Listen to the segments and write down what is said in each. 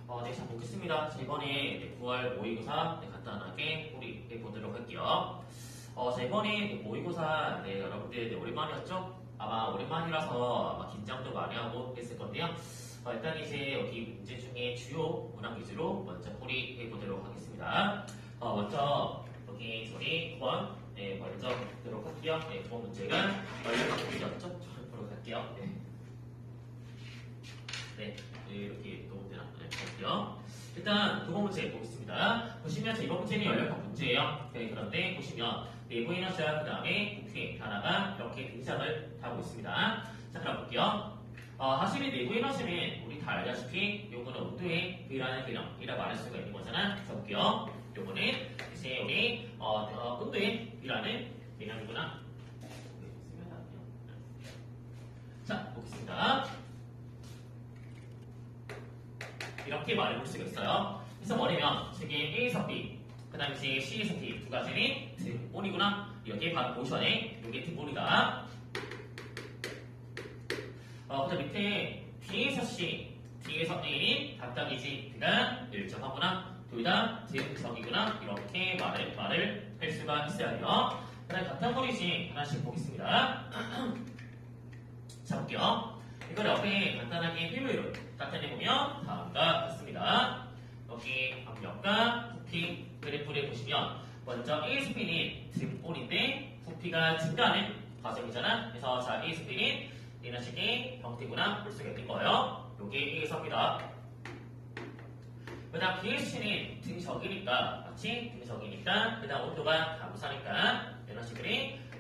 네, 잘 보겠습니다. 자, 이번에 9월 모의고사 간단하게 우리 해보도록 할게요. 자, 이번에 모의고사 여러분들 오랜만이었죠? 아마 오랜만이라서 아마 긴장도 많이 하고 했을 건데요. 일단 이제 여기 문제 중에 주요 문항 위주로 먼저 풀이해 보도록 하겠습니다. 먼저 여기 저희 9번 먼저 보도록 할게요. 9번 문제가 얼마나 문제였죠? 보도록 할게요. 네, 이렇게 또 되나? 볼게요. 일단 9번 문제 보겠습니다. 보시면 이번 문제는 연력학 문제예요. 그런데 보시면 내부 에너지와 그 다음에 부피 하나가 이렇게 등장을 하고 있습니다. 자, 그럼 볼게요. 사실 내부 에너지는 우리 다 알다시피 요거는 온도의 V라는 개념이라고 말할 수가 있는 거잖아. 그래서 볼게요. 요거는 이제 우리 온도의 V라는 개념이구나. 자, 보겠습니다. 이렇게 말해볼 수가 있어요. 그래서 뭐냐면 지금 A에서 B, 그 다음에 이제 C에서 D 두 가지는 등본이구나. 이렇게 바로 모션에 이게 등본이다. 그다음 밑에 B에서 C, D에서 A는 각각이지 D가 일정하구나. 둘 다 등성이구나. 이렇게 말을 할 수가 있어야 돼요. 그 다음에 같아버리지 하나씩 보겠습니다. 자, 볼게요. 이걸 옆에 간단하게 효율을 나타내보면 다음과 같습니다. 여기 압력과 부피 그래프를 보시면 먼저 ASP는 등본인데 부피가 증가하는 과정이잖아. 그래서 자, ASP는 이런 식의 형태구나 볼 수가 있는 거예요. 요게 A에서입니다. 그 다음 BSC는 등적이니까 마치 등적이니까 그 다음 온도가 감소하니까 이런 식으로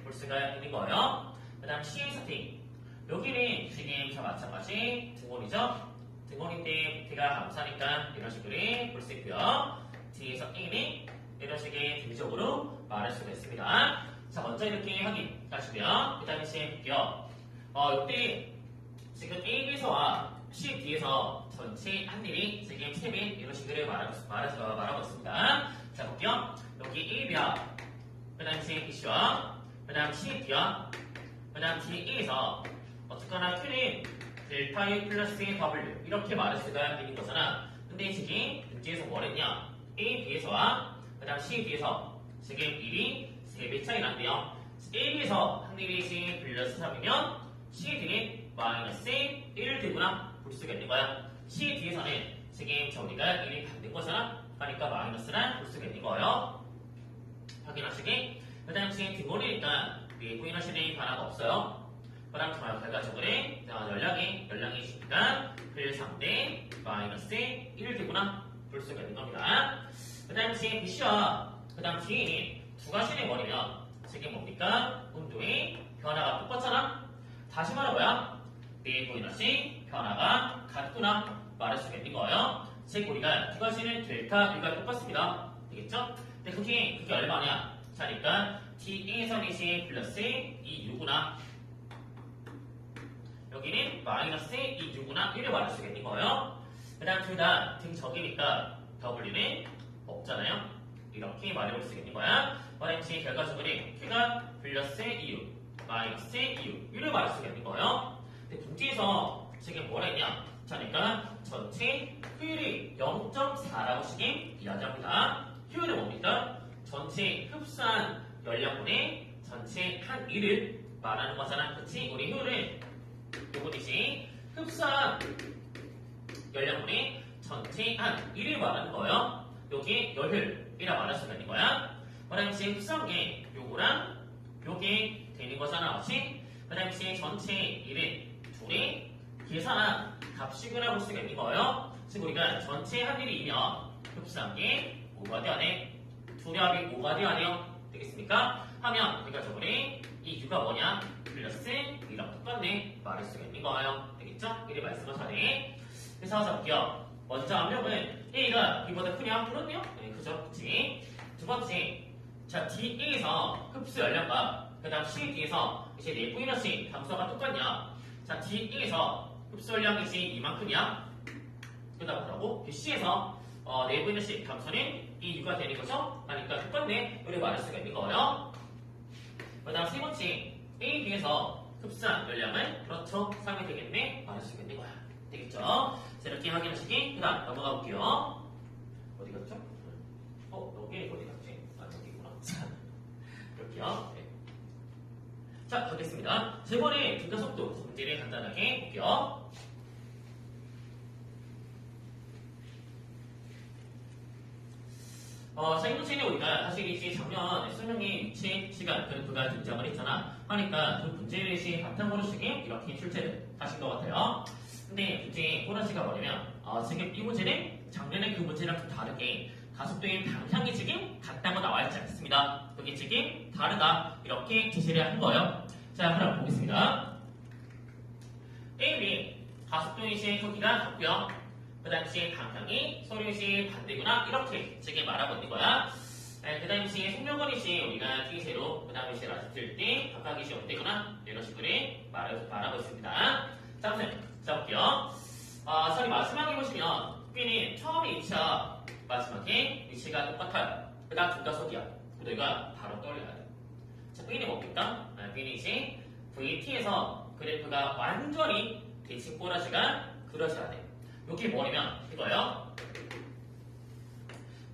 볼 수가 있는 거예요. 그 다음 C에서 D 여기는 지금 저 마찬가지 등본이죠. 등본인데 부피가 감소하니까 이런 식으로 볼 수 있고요. D에서 A는 이런 식의 등적으로 말할 수가 있습니다. 자, 먼저 이렇게 확인하시고요. 그 다음에 이제 볼게요. 이때 지금 A, B에서와 C, D에서 전체 한 일이 지금 3배 이런 식으로 말하고 있습니다. 자, 볼게요. 여기 A, B와 그 다음에 이제 B와 그 다음 C, D와 그 다음 D, A에서 어쨌거나 Q는 델타 U 플러스 W 이렇게 말할 수가 있는 거잖아. 근데 지금 문제에서 뭐랬냐? A, B에서와 그 다음 C, D에서 지금 1이 3배 차이 난대요. A, B에서 한 일이 지금 플러스 3이면 C, D는 마이너스 1 되구나 볼 수가 있는 거야. C, D에서는 지금 저기가 1이 반대인 거잖아. 그러니까 마이너스란 볼 수가 있는 거예요. 확인하시기. 그 다음 지금 뒷머리니까 내부 에너지는 변화가 없어요. 그 다음 결과적으로 열량이 있으니까 플러스 3대 마이너스 1 되구나 볼 수가 있는 겁니다. 그 다음 지금 BC와 그 다음 D는 두 가지를 버리면 지금 뭡니까? 온도의 변화가 똑같잖아. 다시 말해봐야 내부 에너지 변화가 같구나 말할 수가 있는 거예요. 즉 우리가 두 가지는 델타 U가 똑같습니다. 되겠죠? 근데 그게 얼마냐? 자, 그러니까 D에서는 이제 플러스 2U구나. 여기는 마이너스 2U구나. 이를 말할 수가 있는 거예요. 그 다음 둘 다 등적이니까 W는 없잖아요. 이렇게 말해볼 수가 있는 거야. 그다음에 결과적으로 Q가 플러스 2U, 마이너스 2U 이를 말할 수가 있는 거예요. 근데 문제에서 지금 뭐라 했냐? 자, 그러니까 전체 효율이 0.4라고 지금 이야기합니다. 효율은 뭡니까? 전체 흡수한 열량분의 전체 한 일을 말하는 거잖아. 그치? 우리 효율은 요거이지 흡수한 열량분의 전체 한 일을 말하는 거예요. 요게 열효율이라 말할 수가 있는 거야. 그 다음에 지금 흡수한 게 요거랑 요게 되는 거잖아. 그치? 그 다음에 지금 전체 일은 둘이 계산한 값이구나 볼 수가 있는 거예요. 즉 우리가 전체 한 일이면 흡수한 게 5가 돼야 돼. 둘의 합이 5가 돼야 돼요. 되겠습니까? 하면 결과적으로 이 U가 뭐냐? 플러스 1이랑 똑같네 말할 수가 있는 거예요. 되겠죠? 이를 말씀하자네. 그래서 잡을게요. 먼저 압력은 A가 B보다 크냐? 그렇네요. 네, 그죠? 그치? 두 번째, 자, DA에서 흡수 열량과 그 다음 CD에서 이제 내부 에너지 감소가 똑같냐? 자, DA에서 흡수 열량이 이제 이만큼이야. 그 다음 뭐라고? BC에서 내부 에너지 감소는 이 U가 되는 거죠? 그러니까 똑같네. 이렇게 말할 수가 있는 거예요. 그 다음 세 번째, A, B에서 흡수한 열량은 그렇죠. 3이 되겠네. 말할 수가 있는 거야. 되겠죠? 자, 이렇게 확인하시기. 그 다음 넘어가 볼게요. 어디 갔죠? 여기 어디 갔지? 여기 있구나. 자, 이렇게요. 네. 자, 가겠습니다. 세 번의 등가속도 문제를 간단하게 볼게요. 자, 이 문제는 우리가 사실 이제 작년 수능의 유체 시간 그래프가 등장을 했잖아. 하니까 그 문제를 바탕으로 시게 이렇게 출제를 하신 것 같아요. 근데 문제의 꼬라지가 뭐냐면, 지금 이 문제는 작년에 그 문제랑 좀 다르게 가속도의 방향이 지금 같다고 나와 있지 않습니다. 그게 지금 다르다. 이렇게 제시를 한 거예요. 자, 그럼 보겠습니다. A, B 가속도의 시의 크기가 같고요. 그 당시에 방향이 서류의 시의 반대구나. 이렇게 지금 말하고 있는 거야. 그 당시에 속력거리 시 우리가 T세로 그 다음에 시를 아셨을 때 각각의 시 어때구나. 이런 식으로 말하고 있습니다. 자, 보세요. 자, 볼게요. 저기 마지막에 보시면 B는 처음에 위치와 마지막에 위치가 똑같아요. 그 다음 등가속이야. 우리가 바로 떠올려야 돼. 자, B는 뭡니까? B는 이제 VT에서 그래프가 완전히 대칭 꼬라지가 그려져야 돼. 이게 뭐냐면 이거예요.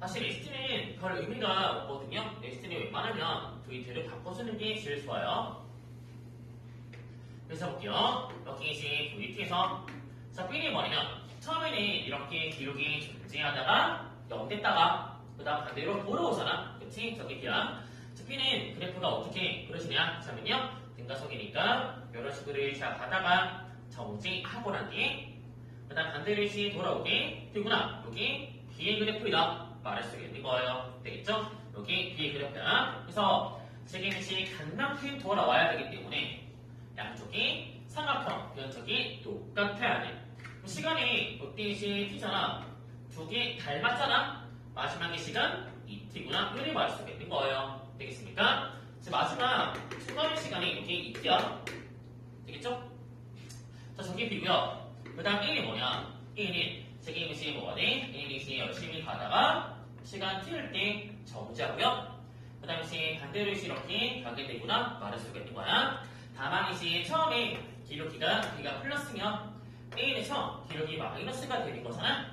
사실 ST는 별 의미가 없거든요. ST는 웬만하면 VT를 바꿔주는 게 제일 좋아요. 그래서 볼게요. 여기 이제 VT에서 자, B는 뭐냐면 처음에는 이렇게 기록이 존재하다가 0 됐다가 그 다음 반대로 돌아오잖아. 그치? 저기 B야. 자, B는 그래프가 어떻게 그러시냐? 자면요. 등가속이니까 이런 식으로 시작하다가 정지하고 난 뒤에 그 다음 반대로 시 돌아오게 되구나. 여기 B의 그래프이다. 말할 수 있는 거예요. 되겠죠? 여기 B의 그래프야. 그래서 지금 시 간만큼 돌아와야 되기 때문에 양쪽이 삼각형, 면적이 똑같아야 돼. 시간이 어때시 T잖아. 두 개 닮았잖아. 마지막의 시간 2T구나. 이렇게 말할 수 있는 거예요. 되겠습니까? 마지막 초과의 시간이 여기 2T야. 되겠죠? 자, 저게 B고요. 그 다음 1이 뭐냐? 1은 책임시 뭐가 돼? 1이 열심히 가다가 시간 T일 때 정지하고요. 그 다음에 반대로 이렇게 가게 되구나 말할 수가 있는 거야. 다만 이제 처음에 기록기가 플러스면 A는 처음 기록이 마이너스가 되는 거잖아.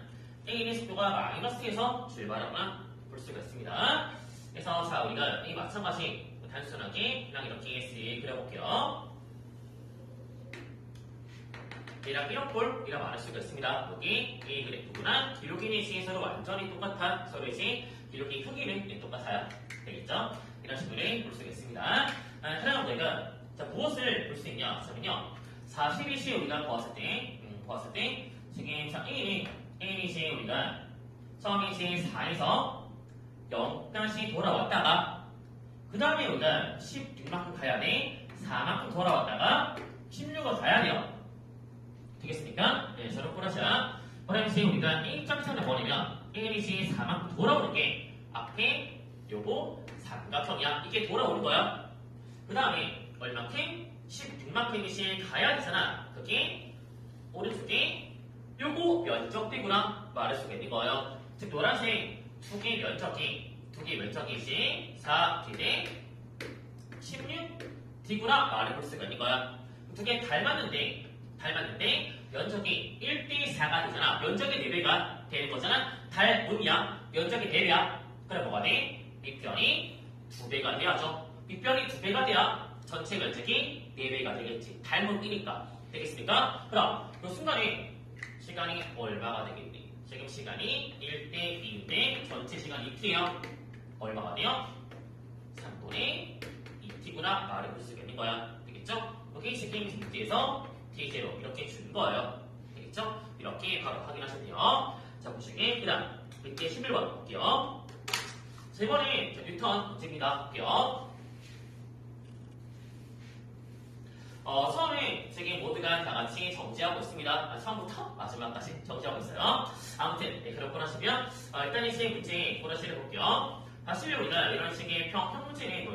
A의 속도가 마이너스에서 출발하거나 볼 수가 있습니다. 그래서 자, 우리가 이 마찬가지 단순하게 그냥 이렇게 그려볼게요. 얘랑 이런 꼴이라 말할 수가 있습니다. 여기 A 그래프구나. 기록인의 시에 서로 완전히 똑같아. 서로 이제 기록의 크기는 똑같아요. 되겠죠? 이런 식으로 볼 수가 있습니다. 그럼 우리가 자, 무엇을 볼 수 있냐? 그러면요. 41시에 우리가 보았을 때 지금 자, A는 이제 우리가 처음에 이제 4에서 0까지 돌아왔다가 그 다음에 우리가 16만큼 가야 돼. 4만큼 돌아왔다가 16을 가야 돼요. 되겠습니까? 네, 저런 꼬라지야. 그럼 이제 우리가 A점차는 뭐냐면 A이 4만큼 돌아오는 게 앞에 요거 삼각형이야. 이게 돌아오는 거야. 그 다음에 얼만큼? 16만큼씩 가야 되잖아. 그게 오른쪽에 요거 면적대구나 말할 수가 있는 거예요. 즉 노란색 두 개 면적이 이제 4D 16D구나 말해볼 수가 있는 거야. 두 개 닮았는데 면적이 1대4가 되잖아. 면적의 4배가 되는 거잖아. 닮음이야. 면적의 4배야. 그래 뭐가 돼? 밑변이 2배가 돼야죠. 밑변이 2배가 돼야 전체 면적이 4배가 되겠지. 닮음이니까. 되겠습니까? 그럼 그 순간에 시간이 얼마가 되겠니? 지금 시간이 1대 2인데 전체 시간 2t예요. 얼마가 돼요? 3분의 2t구나 말해볼 수가 있는 거야. 되겠죠? 여기 지금 문제에서 T0 이렇게 주는 거예요. 되겠죠? 이렇게 바로 확인하시면 돼요. 자, 보시기. 그 다음, 111번 볼게요. 세 번에 뉴턴 문제입니다. 볼게요. 처음에 지금 모두가 다 같이 정지하고 있습니다. 처음부터 마지막까지 정지하고 있어요. 아무튼, 네, 그렇고 나시면, 일단 이제 문제 보너스를 볼게요. 다시 우리가 이런 식의 평 문제는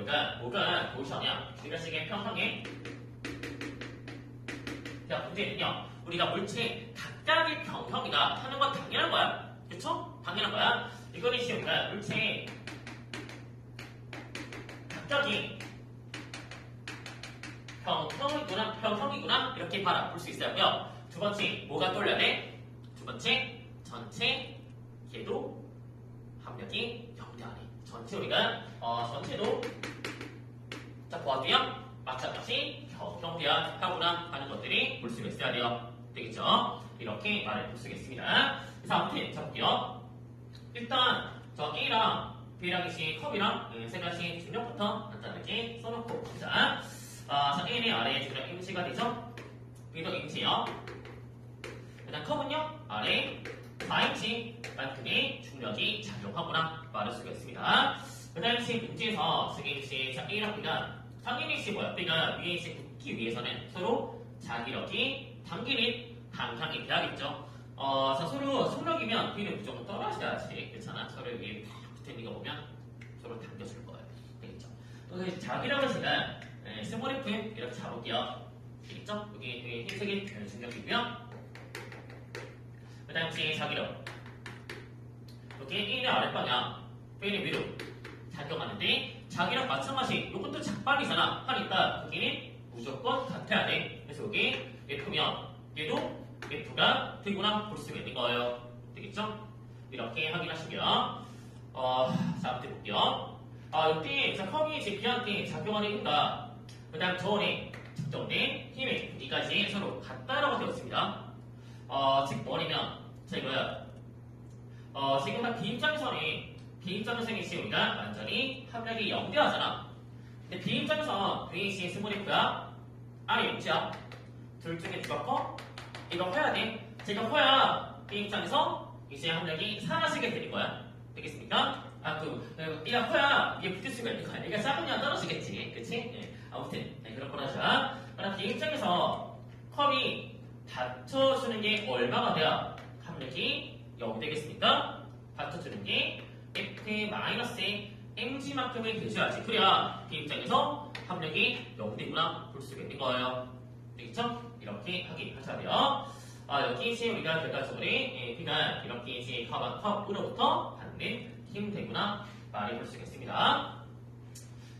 뭐가 보이셨냐? 이런 식의 평형의 자, 문제는요, 우리가 물체 각각의 평형이다 하는 건 당연한 거야. 그쵸? 당연한 거야. 이거는 이제 우리가 물체 각각이 평형이구나 이렇게 볼 수 있어요. 두 번째, 뭐가 떠올려야 돼? 두 번째, 전체 걔도 합력이 0대 아래. 전체 우리가 전체도 자 보았고요. 마찬가지 형대하구나 하는 것들이 볼 수가 있어야 돼요. 되겠죠? 이렇게 말을 볼 수가 있습니다. 자, 아무튼 자 볼게요. 일단 저 A랑 B랑 이시 컵이랑 세 가지 중력부터 간단하게 써놓고 봅시다. 자, A는 아래에 중력 임시가 되죠? B도 임시요. 일단 컵은요 아래 4인치만큼의 중력이 작용하거나 말할 수가 있습니다. 그 다음에 문제에서 승인시 A랑 B가 당기는시 뭐야? B가 위에 있이 붙기 위해서는 서로 자기력이 당기는 방향이 돼야겠죠. 자, 서로 속력이면 B는 무조건 떨어져야지. 괜찮아? 서로 위에 탁 붙어있는 거 보면 서로 당겨줄 거예요. 되겠죠? 또 자기력을 제가 스몰 F 이렇게 잡을게요. 되겠죠? 여기 흰색이 중력이고요. 그 다음에 자기력. 이렇게 A는 아랫방향, B는 위로 작용하는데 자기력 마찬가지. 이것도 작방이잖아. 하니까 여기는 무조건 같아야 돼. 그래서 여기 F면 얘도 F가 되구나 볼 수가 있는 거예요. 되겠죠? 이렇게 확인하시고요. 자, 앞에 볼게요. 여기 자, 컵이 이제 B한테 작용하는 이유가 그 다음 저원에 측정된 힘의 여기까지 서로 같다라고 되어 있습니다. 즉 뭐냐면 자 이거야. 지금 다 B 입장에서는 우리가 완전히 합력이 0대하잖아. 근데 B 입장에서 VAC의 스몰 F야. 아래 영지야. 둘 중에 누가 커? 이거 커야 돼. 제가 커야 B 입장에서 이제 합력이 사라지게 되는 거야. 되겠습니까? B가 커야 이게 붙을 수가 있는 거야. 얘가 작으면 떨어지겠지. 그치? 네. 아무튼 그런 거라자. 그럼 B 입장에서 컵이 받쳐주는 게 얼마가 돼야 합력이 0 되겠습니까? 받쳐주는 게 F-mg만큼이 되셔야지. 그래야 B 입장에서 합력이 0 되구나 볼 수가 있는 거예요. 되겠죠? 이렇게 확인하셔야 돼요. 여기 이제 우리가 결과적으로 B가 이렇게 이제 컵으로부터 받는 힘 되구나 말해 볼 수가 있습니다.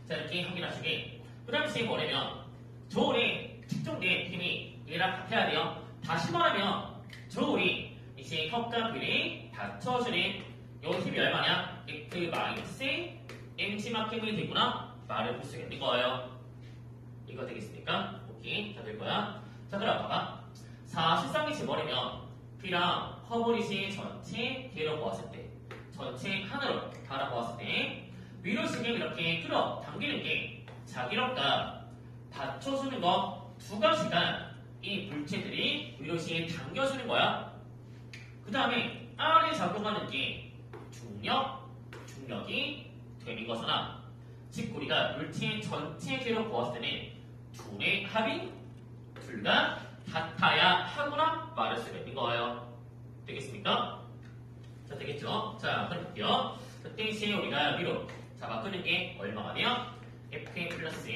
자, 이렇게 확인하시기. 그 다음에 이제 뭐냐면 저울에 측정된 힘이 얘랑 같아야 돼요. 다시 말하면 저울이 이제 컵과 B를 받쳐주는 요 힘이 얼마냐? F-mg만큼이 되구나 말을 볼 수가 있는 거예요. 이거 되겠습니까? 오케이, 다 될 거야. 자, 그럼 봐봐. 사실상 이제 뭐냐면 B랑 허브리시 전체 뒤로 보았을 때, 전체 하나로 바라보았을 때 위로 지금 이렇게 끌어당기는 게 자기력과 받쳐주는 거 두 가지가 이 물체들이 위로 지금 당겨주는 거야. 그 다음에 R에 작용하는 게 중력이 되는 거잖아. 즉 우리가 물체 전체 뒤로 보았을 때는 둘의 합이 둘 다 같아야 하구나 말할 수가 있는 거예요. 되겠습니까? 자, 되겠죠? 자, 그럼 볼게요. 그때 이제 우리가 위로 잡아끄는 게 얼마가 돼요? F 플러스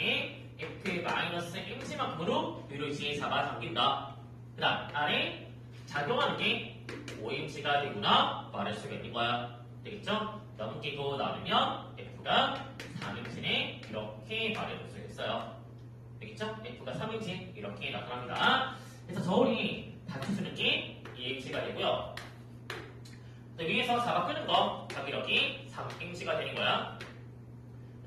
F 마이너스 mg만큼으로 위로 이제 잡아당긴다. 그 다음 아래 작용하는 게 5mg가 되구나 말할 수가 있는 거야. 되겠죠? 넘기고 나누면 F가 3mg네 이렇게 말해볼 수가 있어요. 되겠죠? F가 3mg 이렇게 나타납니다. 그래서 저울이 받쳐주는 게 2mg가 되고요. 위에서 잡아끄는 거 자기력이 3mg가 되는 거야.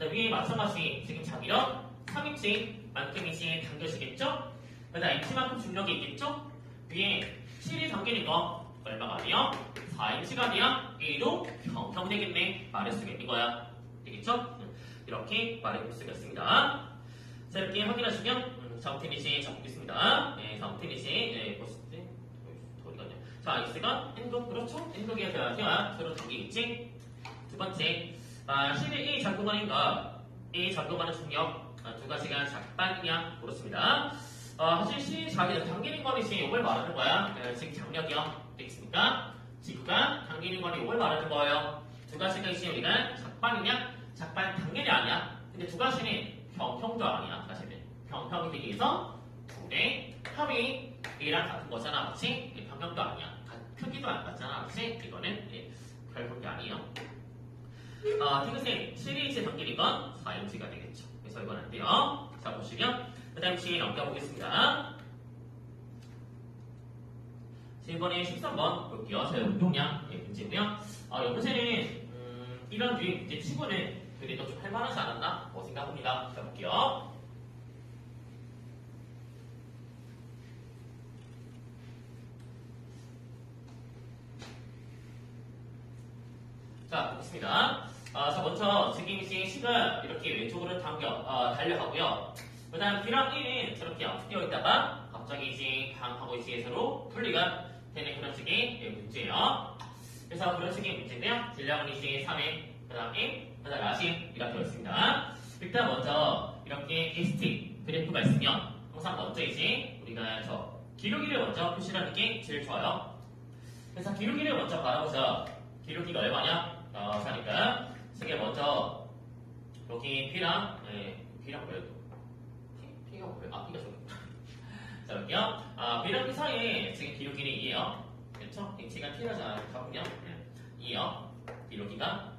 위에 마찬가지 지금 자기력 3mg만큼이 당겨지겠죠? 그다음 mg만큼 중력이 있겠죠? 위에 7이 당기는 거 얼마가 돼요? 4mg가 돼야 A도 평평되겠네 말할 수가 있는 거야. 되겠죠? 이렇게 말해볼 수가 있습니다. 자, 이렇게 확인하시면 자음튼 이제 잡겠습니다. 네, 자음튼 이제 보실 때 어디 갔냐? 자, X가 N도 그렇죠? N도기가 돼야 서로 당기겠지? 두 번째, 실의 A 작동하는가 A 작동하는 중력 두 가지가 작반이냐 그렇습니다. 사실 시 자기가 당기는 거는 이제 이걸 말하는 거야. 즉 장력이요. 되겠습니까? 지구가 당기는 거는 이걸 말하는 거예요. 두 가지가 이제 우리가 작반이냐? 작반 당연히 아니야. 근데 두 가지는 평형도 아니야. 사실은 평형이 되기 위해서 둘의 합이 A랑 같은 거잖아. 그렇지? 평형도 아니야. 크기도 안 같잖아. 그렇지? 이거는 별 볼 게 아니에요. 디귿의 7일째 당기는 건 4mg가 되겠죠. 그래서 이건 안 돼요. 자, 보시면 그 다음 시에 넘겨보겠습니다. 자, 이번에 13번 볼게요. 자, 운동량 문제고요. 이 문제는 이런 류의 문제 치고는 그래도 좀 할만하지 않았나? 생각합니다. 자, 볼게요. 자, 보겠습니다. 자, 먼저 책임시 C가 이렇게 왼쪽으로 달려가고요. 그 다음 B랑 E는 저렇게 앞으로 있다가 갑자기 이제 강하고 이제 서로 분리가 되는 그런 식의 문제예요. 그래서 그런 식의 문제인데요. 질량은 이제 3에, 그 다음에 라시가 되어 있습니다. 일단 먼저 이렇게 ST 그래프가 있으면 항상 먼저 이제 우리가 기울기를 먼저 표시하는 게 제일 좋아요. 그래서 기울기를 먼저 바라보자. 기울기가 얼마냐? 자니까 이게 먼저 여기 P랑 P랑 뭐예요? P가 뭐예요? P가 저기. 자, 여기요. B랑 P 사이에 지금 기울기는 2예요. 그렇죠? H가 T라자 가군요. 2예요. 기울기가.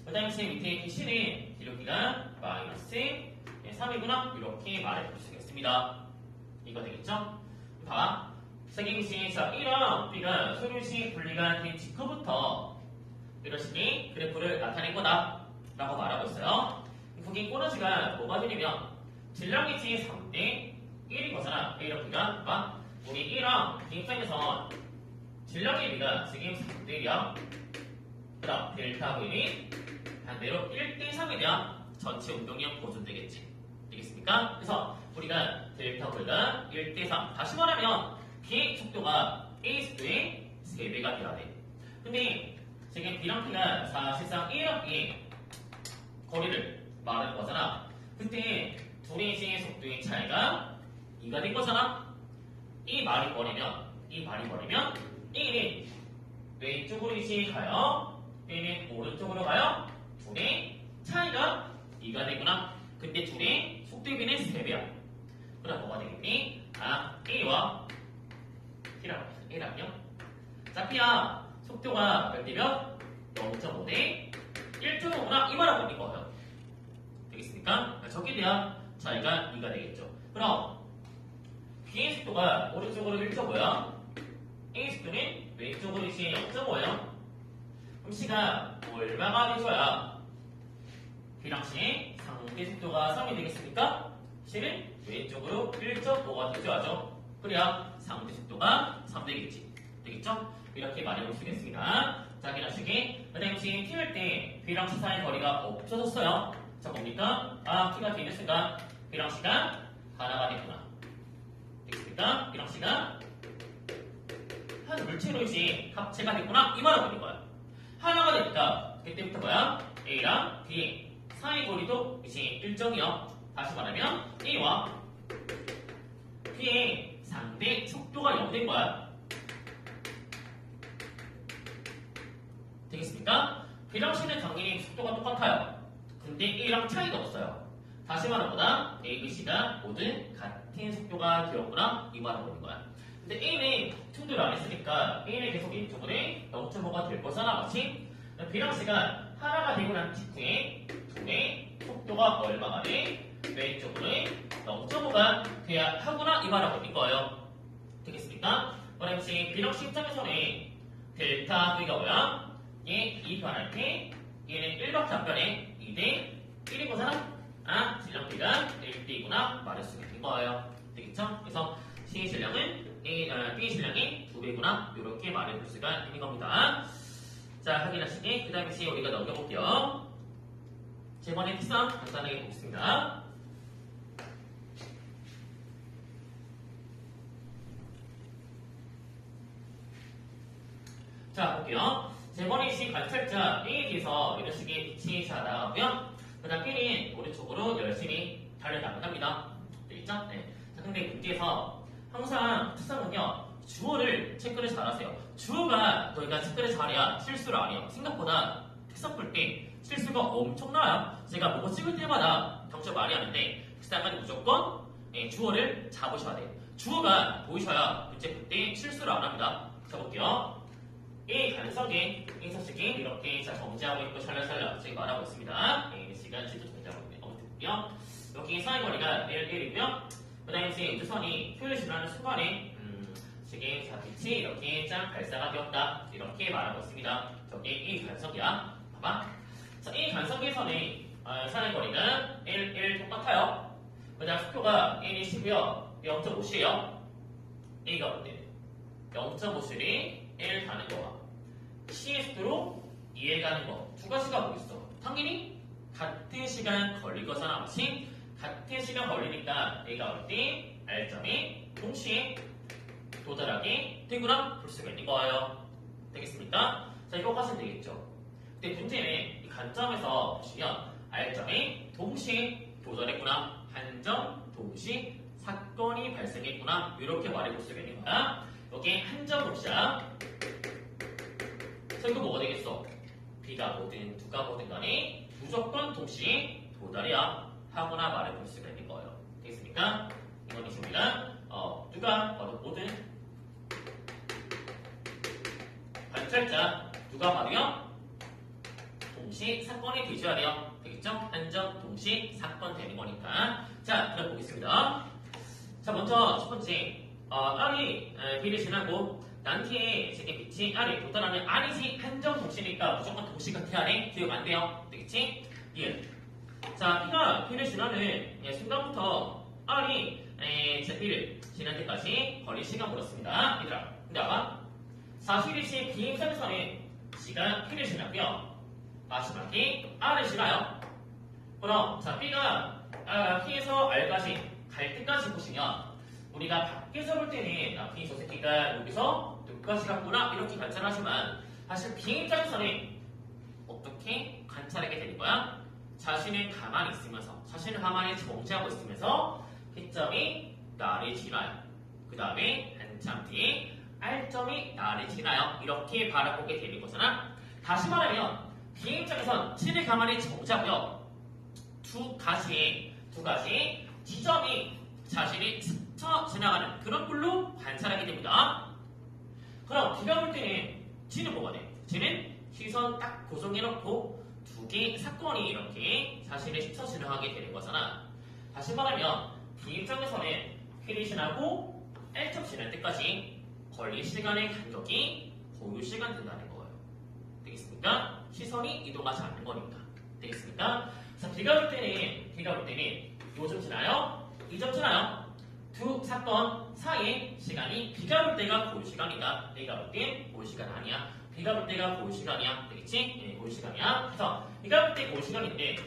그 다음에 제 밑에 C는 기울기가 마이너스 3이구나. 이렇게 말해볼 수 있겠습니다. 이거 되겠죠? 봐. 세경시에서 1랑 B가 소류시 분리가 된 직후부터 이런 식의 그래프를 나타낸 거다 라고 말하고 있어요. 거기 꼬너지가 뭐가 되냐면 질량이 3대 1인 거잖아. A랑 B가 우리 1랑 B 입장에서 질량의 B가 지금 3대 1이야. 그 다음 델타 V는 반대로 1대 3이면 전체 운동량 보존되겠지. 되겠습니까? 그래서 우리가 델타 V가 1대 3 다시 말하면 B의 속도가 A 속도의 3배가 돼야 돼. 근데 지금 B랑 P가 사실상 A랑 B의 거리를 말하는 거잖아. 그때 둘의 이제 속도의 차이가 2가 된 거잖아. 이 말이 버리면 A는 왼쪽으로 이제 가요. B는 오른쪽으로 가요. 둘의 차이가 2가 되구나. 근데 둘의 속도의 B는 3배야. 그럼 뭐가 되겠니? A와 A랑요. 자, P야. 속도가 몇 대면 0.5대 1.5구나 이 말하고 있는 거예요. 되겠습니까? 저기에 대한 차이가 2가 되겠죠. 그럼 B의 속도가 오른쪽으로 1.5야. A 속도는 왼쪽으로 이제 0.5야. 그럼 C가 얼마가 돼줘야 B랑 C의 상대 속도가 3이 되겠습니까? C는 왼쪽으로 1.5가 돼줘야죠. 그래야 상대 속도가 3 되겠지. 되겠죠? 이렇게 말해볼 수 있겠습니다. 자, 기나시기. 그 다음에 지금 T할 때 B랑 C 사이의 거리가 없어졌어요. 자, 뭡니까? T가 되는 순간 B랑 C가 하나가 됐구나. 되겠습니까? B랑 C가 한 물체로 이제 합체가 됐구나. 이 말하고 있는 거야. 하나가 됐다. 그때부터 뭐야? A랑 B의 사이 거리도 이제 일정이요. 다시 말하면 A와 B의 상대 속도가 0 된 거야. 되겠습니까? B랑 C는 당연히 속도가 똑같아요. 근데 A랑 차이가 없어요. 다시 말하보다 A, B, C가 모두 같은 속도가 되었구나 이 말을 하는 거야. 근데 A는 충돌을 안 했으니까 A는 계속 왼쪽으로 0.5가 될 거잖아. 맞지? B랑 C가 하나가 되고 난 직후에 둘의 속도가 얼마가 돼? 왼쪽으로 0.5가 돼야 하구나 이 말을 하고 있는 거예요. 되겠습니까? 그럼 B랑 C 입장에서는 델타 V가 뭐야? 얘 2 변할 때 얘는 1밖에 안 변해. 2대 1인 거잖아. 질량 B가 1대이구나 말할 수 있는 거예요. 되겠죠? 그래서 C의 질량은 B의 질량이 2배구나 이렇게 말해볼 수가 있는 겁니다. 자, 확인하시기. 그 다음에 C 우리가 넘겨볼게요. 제 번의 특성 간단하게 보겠습니다. 자, 볼게요. 제 번의 C 관찰자 A에 대해서 이런 식의 빛이 자 나가고요. 그 다음 B는 오른쪽으로 열심히 달려나갑니다. 되겠죠? 네. 자, 근데 문제에서 항상 특성은요, 주어를 체크를 잘 하세요. 주어가 너희가 체크를 잘해야 실수를 안 해요. 생각보다 특성 풀 때 실수가 엄청나요. 제가 뭐고 찍을 때마다 경찰 많이 하는데, 특성은 무조건 주어를 잡으셔야 돼요. 주어가 보이셔야 문제 풀 때 실수를 안 합니다. 자, 볼게요. A 간석에 인서식이 이렇게 정지하고 있고 샬라샬라 지금 말하고 있습니다. A 시간 지도 정지하고 있는 어묵이고요. 여기 사이 거리가 1, 1이고요. 그 다음에 이제 우주선이 표현을 지나는 순간에 지금 자, 빛이 이렇게 짠 발사가 되었다. 이렇게 말하고 있습니다. 저게 이 간섭이야. 봐봐. 자, 이 간섭에서는 사용거리는 1 똑같아요. 그냥 속도가 1이시고요. 0.5c예요. A가 뭔데? 0.5c이 1 가는 거와 C의 속도로 2에 가는 거. 두 가지가 뭐 있어? 당연히 같은 시간 걸릴 거잖아. 마치 같은 시간 걸리니까 A가 올 때 R점이 동시에 도달하게 되구나 볼 수가 있는 거예요. 되겠습니까? 자, 이거 하시면 되겠죠. 근데 문제는 이 관점에서 보시면 R점이 동시에 도달했구나. 한 점 동시 사건이 발생했구나. 이렇게 말해볼 수가 있는 거야. 여기 한 점 동시야. 그래서 이거 뭐가 되겠어? B가 뭐든 누가 뭐든 간에 무조건 동시에 도달해야 하거나 말해볼 수가 있는 거예요. 되겠습니까? 이건 있습니다. 누가 봐도 뭐든 관찰자 누가 봐도요 동시 사건이 되셔야 돼요. 되겠죠? 한 점 동시 사건 되는 거니까. 자, 그럼 보겠습니다. 자, 먼저 첫 번째 R이 B를 지나고 난티에 지금 빛이 R에 도달하는 R이지 한 점 동시니까 무조건 동시 같아야 돼. 기억 안 돼요. 되겠지? 예. 자, B가 B를 지나는 순간부터 R이 B를 지날 때까지 걸린 시간 물었습니다. 얘들아, 근데 아까 41시 B 입장에서는 C가 P를 지나고요. 마지막에 R을 지나요. 그럼 자, B가 P에서 R까지 갈 때까지 보시면 우리가 밖에서 볼 때는 B 저 새끼가 여기서 여기까지 갔구나 이렇게 관찰하지만 사실 B 입장에서는 어떻게 관찰하게 되는 거야? 자신은 가만히 있으면서 자신은 가만히 정지하고 있으면서 P점이 나를 지나요. 그 다음에 한참 뒤에 R점이 나를 지나요. 이렇게 바라보게 되는 거잖아. 다시 말하면 B 입장에선 C를 가만히 정지하고요. 두 가지 지점이 자신이 스쳐 지나가는 그런 꼴로 관찰하게 됩니다. 그럼 B가 볼 때는 G는 뭐가 돼? G는 시선 딱 고정해놓고 두 개의 사건이 이렇게 자신을 스쳐 지나가게 되는 거잖아. 다시 말하면 B 입장에서는 P를 지나고 L점 지날 때까지 걸릴 시간의 간격이 고유 시간 된다는 거예요. 되겠습니까? 시선이 이동하지 않는 거니까. 되겠습니까? 자, B가 볼 때는 요점 지나요? 이 점 지나요? 두 사건 사이의 시간이 B가 볼 때가 고유 시간이다. A가 볼 때 고유 시간 아니야. B가 볼 때가 고유 시간이야. 되겠지? 네, 고유 시간이야. 그래서 B가 볼 때 고유 시간인데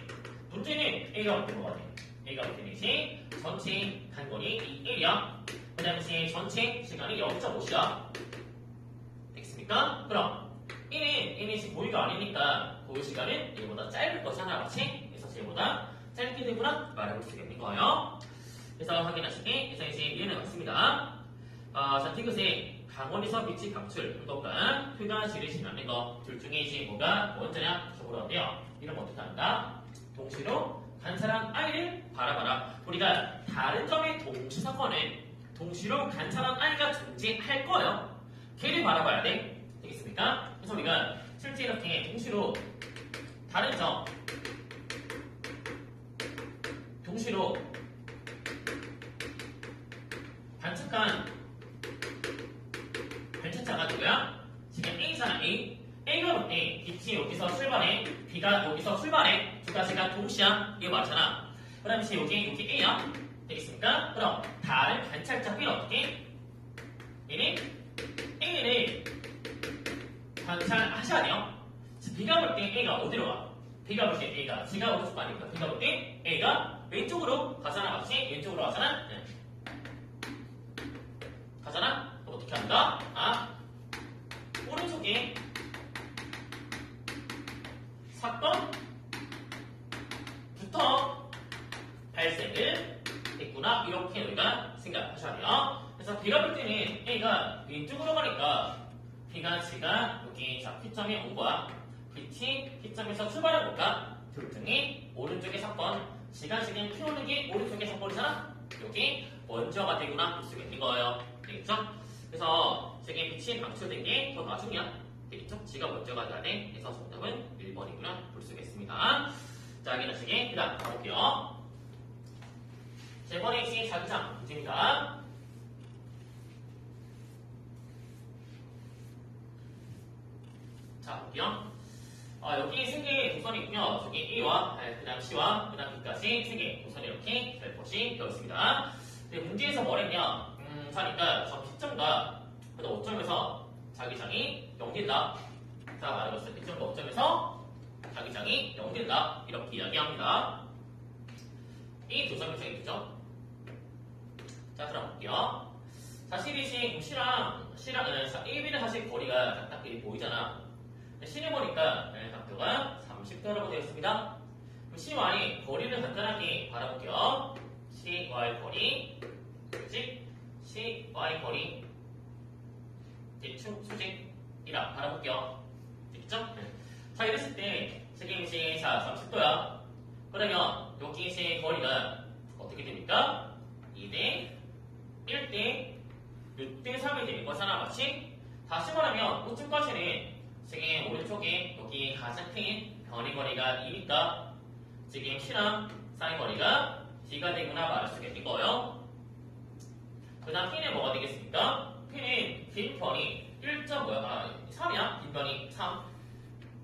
문제는 A가 볼 때 뭐가 돼? A가 볼 때는 이제 전체 간거리 1이야. 그 다음에 전체 시간이 0.5시야. 되겠습니까? 그럼 1은 지금 고유가 아니니까 고유 시간은 1보다 짧을 것이잖아. 맞지? 그래서 쟤보다 짧게 되구나 말해볼 수가 있는 거예요. 그래서 확인하시기. 그래서 이제 이해는 맞습니다. 자, 디귿에 강원에서 빛이 방출 것과 표가 지를 지나는 것 둘 중에 이제 뭐가 먼저냐 적으러는데요. 이런 거 어떻게 한다? 동시로 관찰한 I를 바라봐라. 우리가 다른 점의 동시 사건은 동시로 관찰한 I가 존재할 거예요. 걔를 바라봐야 돼. 되겠습니까? 그래서 우리가 실제 이렇게 동시로 다른 점 동시로 관측한 관측자가 누구야? 지금 A잖아. A가 볼 때 빛이 여기서 출발해, B가 여기서 출발해. 두 가지가 동시야. 이거 맞잖아. 그 다음에 여기 A야. 되겠습니까? 그럼 다른 관찰자 B는 어떻게? 얘는 A를 관찰하셔야 돼요. B가 볼 때 A가 어디로 가? B가 볼 때 A가 G가 오른쪽 가니까 B가 볼 때 A가 왼쪽으로 가잖아. 맞지? 왼쪽으로 가잖아. 네. 가잖아? 그럼 어떻게 한다? 오른쪽에 사건부터 발생을 했구나. 이렇게 우리가 생각하셔야 돼요. 그래서 B가 볼 때는 A가 왼쪽으로 가니까 B가 G가 여기 자 P점에 온 거야. 빛이 P점에서 출발한 거니까 둘 중에 오른쪽의 사건 G가 지금 피우는 게 오른쪽의 사건이잖아. 여기 먼저가 되구나 볼 수가 있는 거예요. 되겠죠? 그래서 지금 빛이 방출된 게 더 나중이야. 되겠죠? G가 먼저가 돼야 돼. 그래서 정답은 1번이구나 볼 수가 있습니다. 자, 확인하시게. 그 다음 가볼게요. 제 번에 X 자기장 문제입니다. 자, 볼게요. 여기 세 개의 도선이 있고요. 저기 A와, 그 다음 C와, 그 다음 B까지 세 개의 도선이 이렇게 살포시 되어 있습니다. 근데 문제에서 뭐랬냐? 그러니까 저 P점과 그 다음 5점에서 자기장이 0된다. 자, 말해봤어요. P점과 5점에서 자기장이 0된다. 이렇게 이야기합니다. 이 도선이 생기죠? 자, 그럼 볼게요. 자, C랑 AB는 사실 거리가 딱딱히 보이잖아. C를 보니까 각도가 30도라고 되어 있습니다. 그럼 CY 거리를 간단하게 바라볼게요. CY 거리, 그렇지? CY 거리, 대충 수직이라 바라볼게요. 됐죠? 자, 이랬을 때 책임시 30도야. 그러면 여기 시 거리가 어떻게 됩니까? 2대 1대 6대 3이 되는 거잖아, 맞지? 다시 말하면 우측까지는 지금 오른쪽에 여기 가장 큰 변의 거리가 2니까 지금 C랑 사인 거리가 D가 되구나 말할 수가 있는 거예요. 그 다음 P는 뭐가 되겠습니까? P는 긴 변이 3이야? 긴 변이 3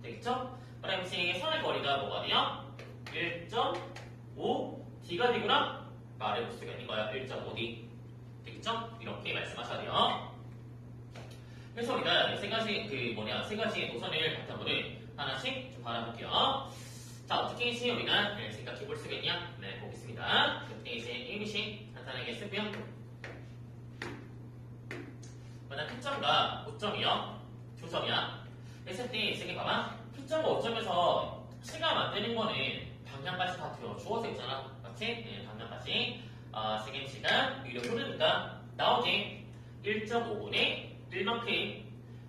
되겠죠? 그럼 지금 선의 거리가 뭐가 돼요? 1.5 D가 되구나 말해볼 수가 있는 거야. 1.5D 되겠죠? 이렇게 말씀하셔야 돼요. 그래서 우리가 세 가지 도선을 바탕으로 하나씩 좀 바라볼게요. 자, 어떻게 이제 우리가 생각해 볼 수가 있냐? 네, 보겠습니다. 어떻게 이제 AB씩 간단하게 쓰고요. 그다음 P점과 5점이요. 2점이야. 했을 때 세개 봐봐. P점과 5점에서 C가 만드는 거는 방향까지 다 주어져 있잖아. 맞지? 네, 방향까지. 세개 C가 위로 흐르니까 나오게 1.5분의 1만큼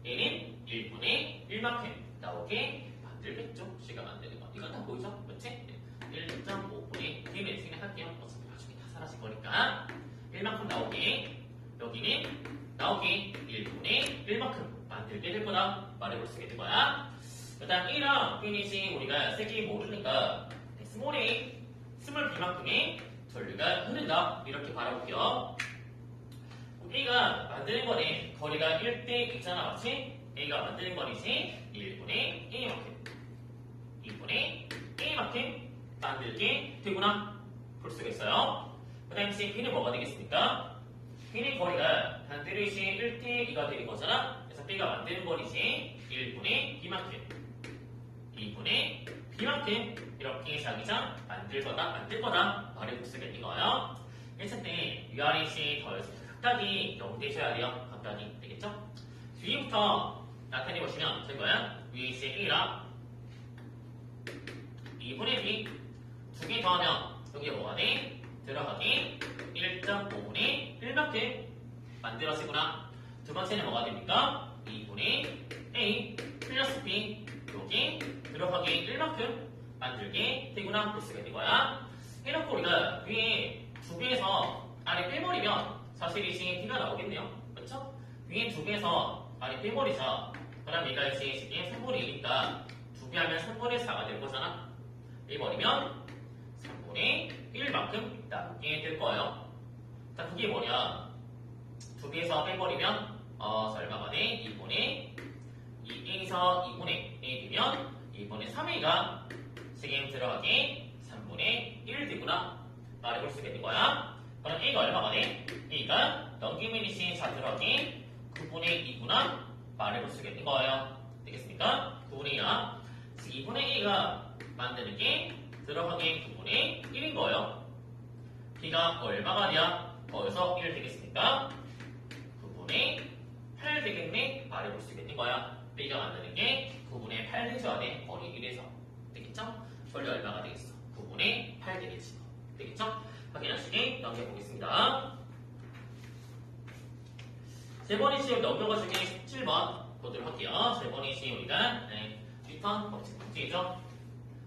얘는 1분의 1만큼 나오게 만들겠죠? C가 만드는 거. 이건 다 보이죠? 맞지? 1.5분의 뒤에 생각할게요. 어차피 나중에 다 사라질 거니까 1만큼 나오게 여기는 나오게 1분의 1만큼 만들게 될 거다 말해볼 수 있는 거야. 그 다음 A랑 B는 우리가 세개 모르니까 스몰 A, 스몰 B만큼의 전류가 흐른다 이렇게 바라볼게요. A가 만드는 거는 거리가 1대 2잖아, 맞지? A가 만드는 거리지 1분의 A만큼 2분의 A만큼 만들게 되구나 볼 수가 있어요. 그 다음에 B는 뭐가 되겠습니까? B는 거리가 반대로 이제 1대 2가 되는 거잖아. 그래서 B가 만드는 거리지 1분의 B만큼 2분의 B만큼 이렇게 자기장 만들 거다 말해볼 수가 있는 거예요. 했을 때 위아래 시 더해서 각각이 0 되셔야 돼요. 각각이 되겠죠? 뒤부터 나타내 보시면 될 거야. 위에 있을 A랑 2분의 B 두 개 더하면 여기 뭐가 돼? 들어가기 1.5분의 1만큼 만들어지구나. 두 번째는 뭐가 됩니까? 2분의 A 플러스 B 여기 들어가기 1만큼 만들게 되구나 볼 수가 있는 거야. 해놓고 우리가 위에 두 개에서 아래 빼버리면 사실 이제 B가 나오겠네요. 그렇죠? 위에 두 개에서 아래 빼버리자. 그럼 얘가 이제 지금 3분의 1이니까 두 개 하면 3분의 4가 될 거잖아. 빼버리면 3분의 1만큼 남게 될 거예요. 자, 그게 뭐냐? 두 개에서 빼버리면 얼마가 돼? 2분의 2에서 2분의 1 되면 2분의 3A가 지금 들어가게 3분의 1 되구나 말해볼 수가 있는 거야. 그럼 A가 얼마가 돼? A가 넘기면 이제 4 들어가게 9분의 2구나 말해볼 수가 있는 거예요. 되겠습니까? 9분의 2야. 2분의 A가 만드는 게 들어가게 9분의 1인 거예요. B가 얼마가 돼야 더해서 1 되겠습니까? 9분의 8 되겠네 말해볼 수 있는 거야. B가 만드는 게 9분의 8 해줘야 돼. 거리 1에서. 되겠죠? 전류 얼마가 되겠어? 9분의 8 되겠지. 되겠죠? 확인하시기 넘겨보겠습니다. 세 번의 시험 넘겨가지고 17번 보도록 할게요. 세 번의 시험 우리가 리턴 문제죠.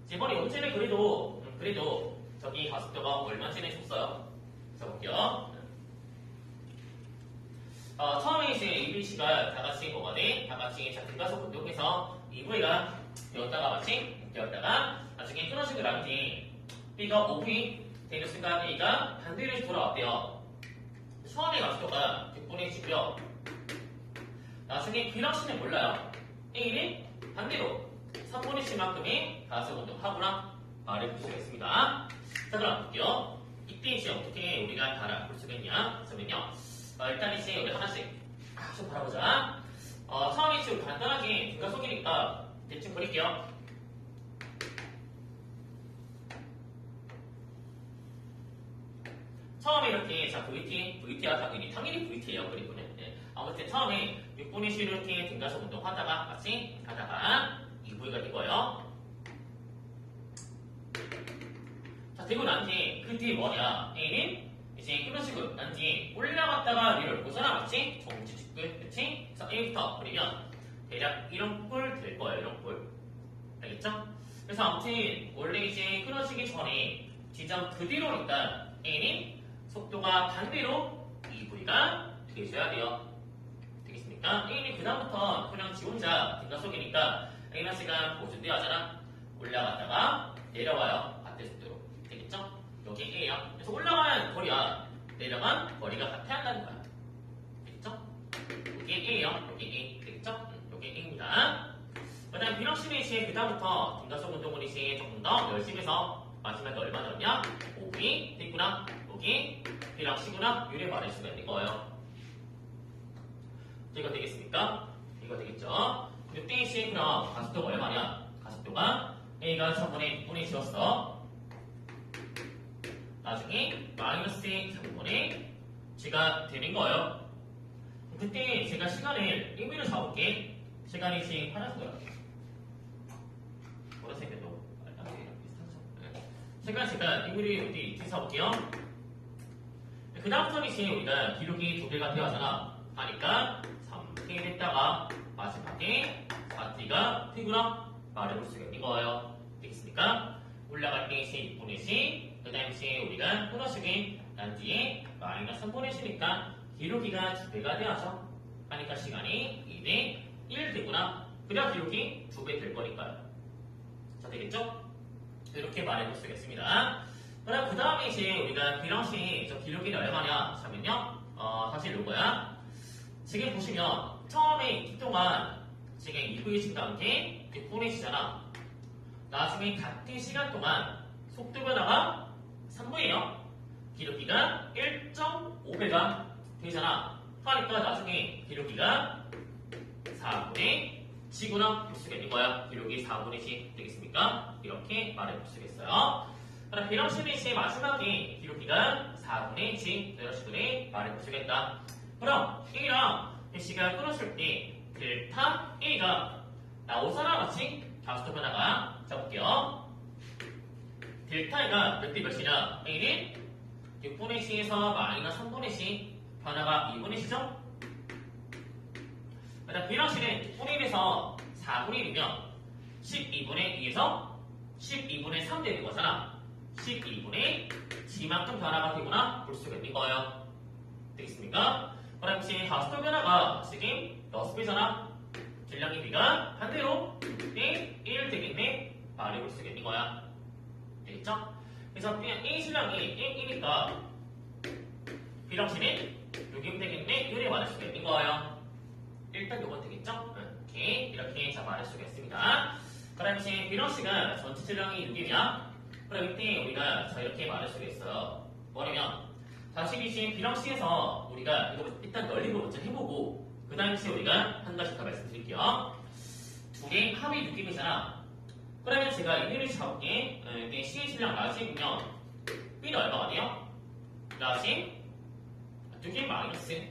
세 번의 문제는 그래도 저기 가속도가 얼마쯤에 줬어요. 자 볼게요. 처음에 이제 ABC가 다 같이 뭐가 돼? 다 같이 등가속 운동해서 EV가 되었다가 마치 되었다가 나중에 끊어진 그라운지 B가 5V 되는 순간 A가 반대로 돌아왔대요. 처음에 가속도가 6분의 1이고요. 나중에 B랑 C는 몰라요. A는 반대로 3분의 10만큼의 가속 운동하구나 말해볼 수가 있습니다. 자, 그럼 볼게요. 이때 이제 어떻게 우리가 바라볼 수가 있냐? 그러면요. 일단 이제 우리 하나씩 좀 바라보자. 처음에 지금 간단하게 등가속이니까 대충 그릴게요. 처음에 이렇게 자 VT와 당연히 VT예요. 그리고는 아무튼 처음에 6분의 10 이렇게 등가속 운동하다가 같이 하다가 2V가 된 거예요. 자, 되고 난 뒤에 그 뒤에 뭐냐? A는 이제 이런 식으로 난 뒤에 올라갔다가 위로 올고서나 맞지? 정지축끝, 그치? 그래서 A부터 그리면 대략 이런 꼴 될 거예요. 이런 꼴. 알겠죠? 그래서 아무튼 원래 이제 끊어지기 전에 지점 그 뒤로 일단 A는 속도가 반대로 2V가 돼줘야 돼요. 되겠습니까? A는 그 다음부터 그냥 지 혼자 등가속이니까 A만 시간 보존돼야 하잖아. 올라갔다가 내려와요. 반대 속도로. 되겠죠? 여기 A야. 그래서 올라가는 거리와 내려간 거리가 같아야 한다는 거야. 되겠죠? 여기 A요. 여기 A. 되겠죠? 여기 A입니다. 그 다음 비럭심의 시에 그 다음부터 등가속 운동을 이제 조금 더 열심히 해서 마지막에 얼마 넣었냐? 5V 됐구나. 여기 비락시구나. 유래 말할 수가 있는 거예요. 이거 되겠습니까? 이거 되겠죠? 이때 시에 그럼 가속도가 얼마냐? 가속도가 A가 저번에 6분의 10였어. 나중에 마이너스 3분의 G가 되는 거예요. 그때 제가 시간을 1분을 잡을게. 시간이 지금 파란색으로 할게요. 보라색에도 비슷하죠? 제가 1분이 어디 잡을게요. 그 다음부터는 이제 우리가 기록이 2배가 되어잖아. 하니까 3T 됐다가 마지막에 4T가 되구나 말해볼 수가 있는 거예요. 되겠습니까? 올라갈 때 이제 6분의 10, 그 다음에 이제 우리가 끊어주기 난 뒤에 마이너스 3분의 10이니까 기록이가 2배가 되어서 하니까 시간이 2대 1 되구나. 그래야 기록이 2배 될 거니까요. 자, 되겠죠? 이렇게 말해볼 수가 있습니다. 그럼 그 다음에 이제 우리가 비랑시 저 기록이 얼마냐 하면요. 사실 요거야. 지금 보시면 처음에 이 동안 지금 2V의 증가한 게 6분의 10이잖아. 나중에 같은 시간 동안 속도 변화가 3V예요. 기록기가 1.5배가 되잖아. 하니까 나중에 기록기가 4분의 G구나 볼 수가 있는 거야. 기록이 4분의 G 되겠습니까? 이렇게 말해볼 수가 있어요. 그럼 비랑시의 시의 마지막에 기록기가 4분의 G 이런 식으로 말해볼 수가 있다. 그럼 A랑 C가 끊었을 때 델타 A가 나오잖아 같이 가속도 변화가 잡을게요. 델타 A가 몇 대 몇이냐? A는 6분의 C에서 마이너스 3분의 C 변화가 2분의 C죠? 그다음 비랑시는 6분의 1에서 4분의 1이면 12분의 2에서 12분의 3 되는 거잖아. 12분의 G만큼 변화가 되구나 볼 수가 있는 거예요. 되겠습니까? 그럼 이제 가속도 변화가 지금 6배잖아. 질량의 B가 반대로 6대 1 되겠네 말해볼 수가 있는 거야. 되겠죠? 그래서 A 질량이 1이니까 비랑시는 6이면 되겠네 이렇게 말할 수가 있는 거예요. 일단 요건 되겠죠? 이렇게 자 말할 수가 있습니다. 그럼 이제 비랑시가 전체 질량이 6이냐? 그럼 이때 우리가 자 이렇게 말할 수가 있어요. 뭐냐면 다시 이제 비랑시에서 우리가 이거 일단 널리고 먼저 해보고 그 다음에 우리가 한 가지 더 말씀드릴게요. 두 개 합이 6이잖아. 그러면 제가 이를 잡을게. 이때 C의 질량 라지이면 B는 얼마가 돼요? 라지 2개 마이너스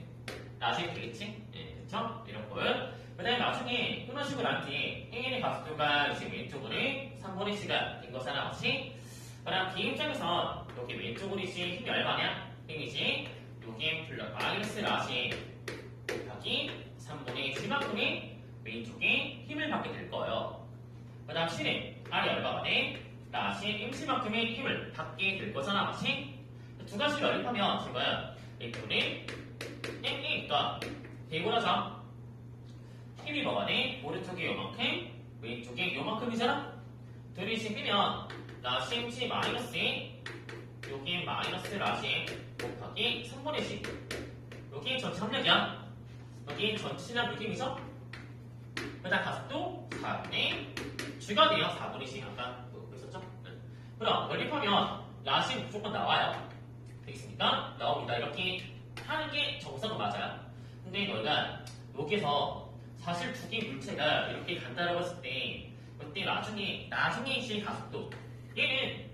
라지 되겠지? 그쵸? 이런 걸. 그 다음에 나중에 끊어지고 난 뒤에 A의 가속도가 이제 왼쪽으로 3분의 C가 된 거잖아. 맞지? 그럼 B 입장에서 여기 왼쪽으로 이제 힘이 얼마냐? 힘이지 여기 플러스 마이너스 라지 곱하기 3분의 G만큼의 왼쪽에 힘을 받게 될 거예요. 그 다음 C는 R이 얼마가 돼? 라지 MC만큼의 힘을 받게 될 거잖아. 맞지? 두 가지를 연립하면 지금 왼쪽에 M이니까 되고 나서 힘이 뭐가 돼? 오른쪽에 요만큼 왼쪽에 요만큼이잖아. 둘이 이제 끼면 라지 MC 마이너스 여기 마이너스 라지 곱하기 3분의 10 여기 전체 합력이야. 여기 전체 질량 느낌이죠? 그다음 가속도 4분의 G가 돼요. 4분의 C 아까 그랬었죠? 네. 그럼 연립하면 야식 무조건 나와요. 되겠습니까? 나옵니다. 이렇게 하는 게 정석은 맞아요. 근데 너희가 여기서 사실 두 개의 물체가 이렇게 간다라고 했을 때 그때 나중에 시의 가속도 얘는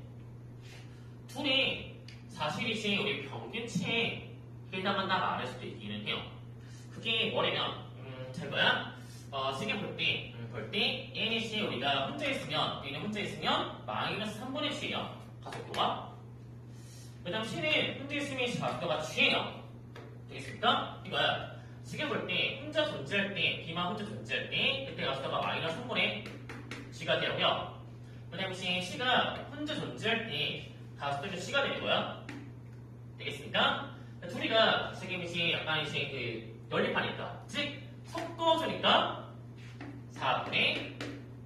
둘이 사실이 시의 우리 평균치에 해당한다 말할 수도 있기는 해요. 그게 뭐냐면 제가야 시계 볼때 n의 시에 우리가 혼자 있으면 얘는 혼자 있으면 마이너스 3분의 C예요. 가속도가. 그 다음 C는 혼자 있으면 시 가속도가 G예요. 되겠습니까? 이거야. 시계 볼 때 혼자 존재할 때 B만 혼자 존재할 때 그때 가속도가 마이너스 3분의 G가 되고요. 그 다음에 C가 혼자 존재할 때 가속도가 C가 되는 거야. 되겠습니까? 둘이가 지금 약간 이제 연립하니까 즉 섞어주니까 4분의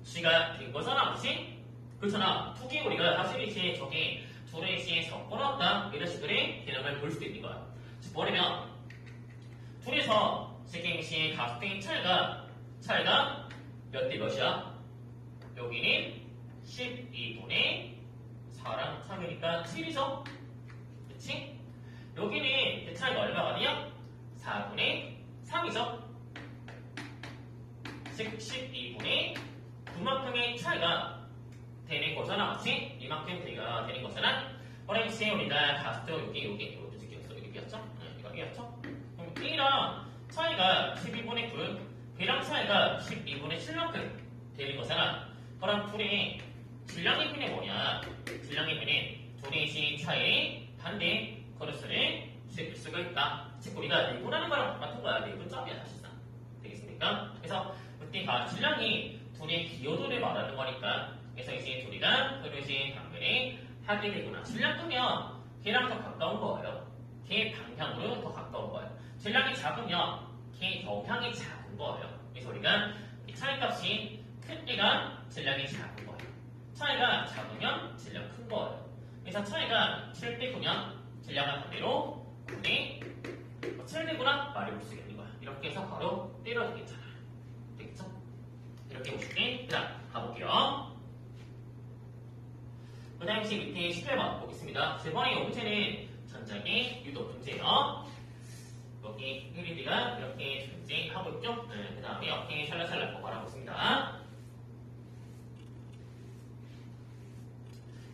G가 된 거잖아, 그치? 그렇잖아. 두 개 우리가 사실 이제 저게 둘의 시에 섞어놨다 이런 식의 개념을 볼 수도 있는 거야. 즉 뭐냐면 둘이서 지금 시의 가속도의 차이가 몇 대 몇이야? 여기는 12분의 4랑 3이니까 7이죠? 그치? 여기는 그 차이가 얼마가 아니야? 4분의 3이죠? 즉 12분의 9만큼의 차이가 되는 거잖아, 맞지? 이만큼 차이가 되는 거잖아? 그래서 우리가 가속도 여기 비었죠? 이거 비었죠? 그럼 B랑 차이가 12분의 9, B랑 차이가 12분의 7만큼 되는 거잖아. 그럼 둘이 질량의 비는 뭐냐? 질량의 비는 둘의 시 차이의 반대 거리수를 줄 수가 있다. 즉 우리가 내분하는 거랑 똑같은 거야. 내분점이야 사실상. 되겠습니까? 그래서 그때가 질량이 둘의 기여도를 말하는 거니까 그래서 이제 둘이가 그릇이 당근에 하게 되구나. 질량 크면 걔랑 더 가까운 거예요. 걔 방향으로 더 가까운 거예요. 질량이 작으면 걔 영향이 작은 거예요. 그래서 우리가 이 차이값이 큰 애가 질량이 작은 거예요. 차이가 작으면 질량 큰 거예요. 그래서 차이가 7대 9면 질량은 반대로 9대 7대구나 말해볼 수 있는 거야. 이렇게 해서 바로 때려도 괜찮아요. 되겠죠? 이렇게 보시면 자 가볼게요. 그 다음에 밑에 18번 보겠습니다. 7번의 문제는 전작의 유도 문제예요. 여기 헬리디가 이렇게 존재하고 있죠? 그 다음에 이렇게 샬라샬라 보관하고 있습니다.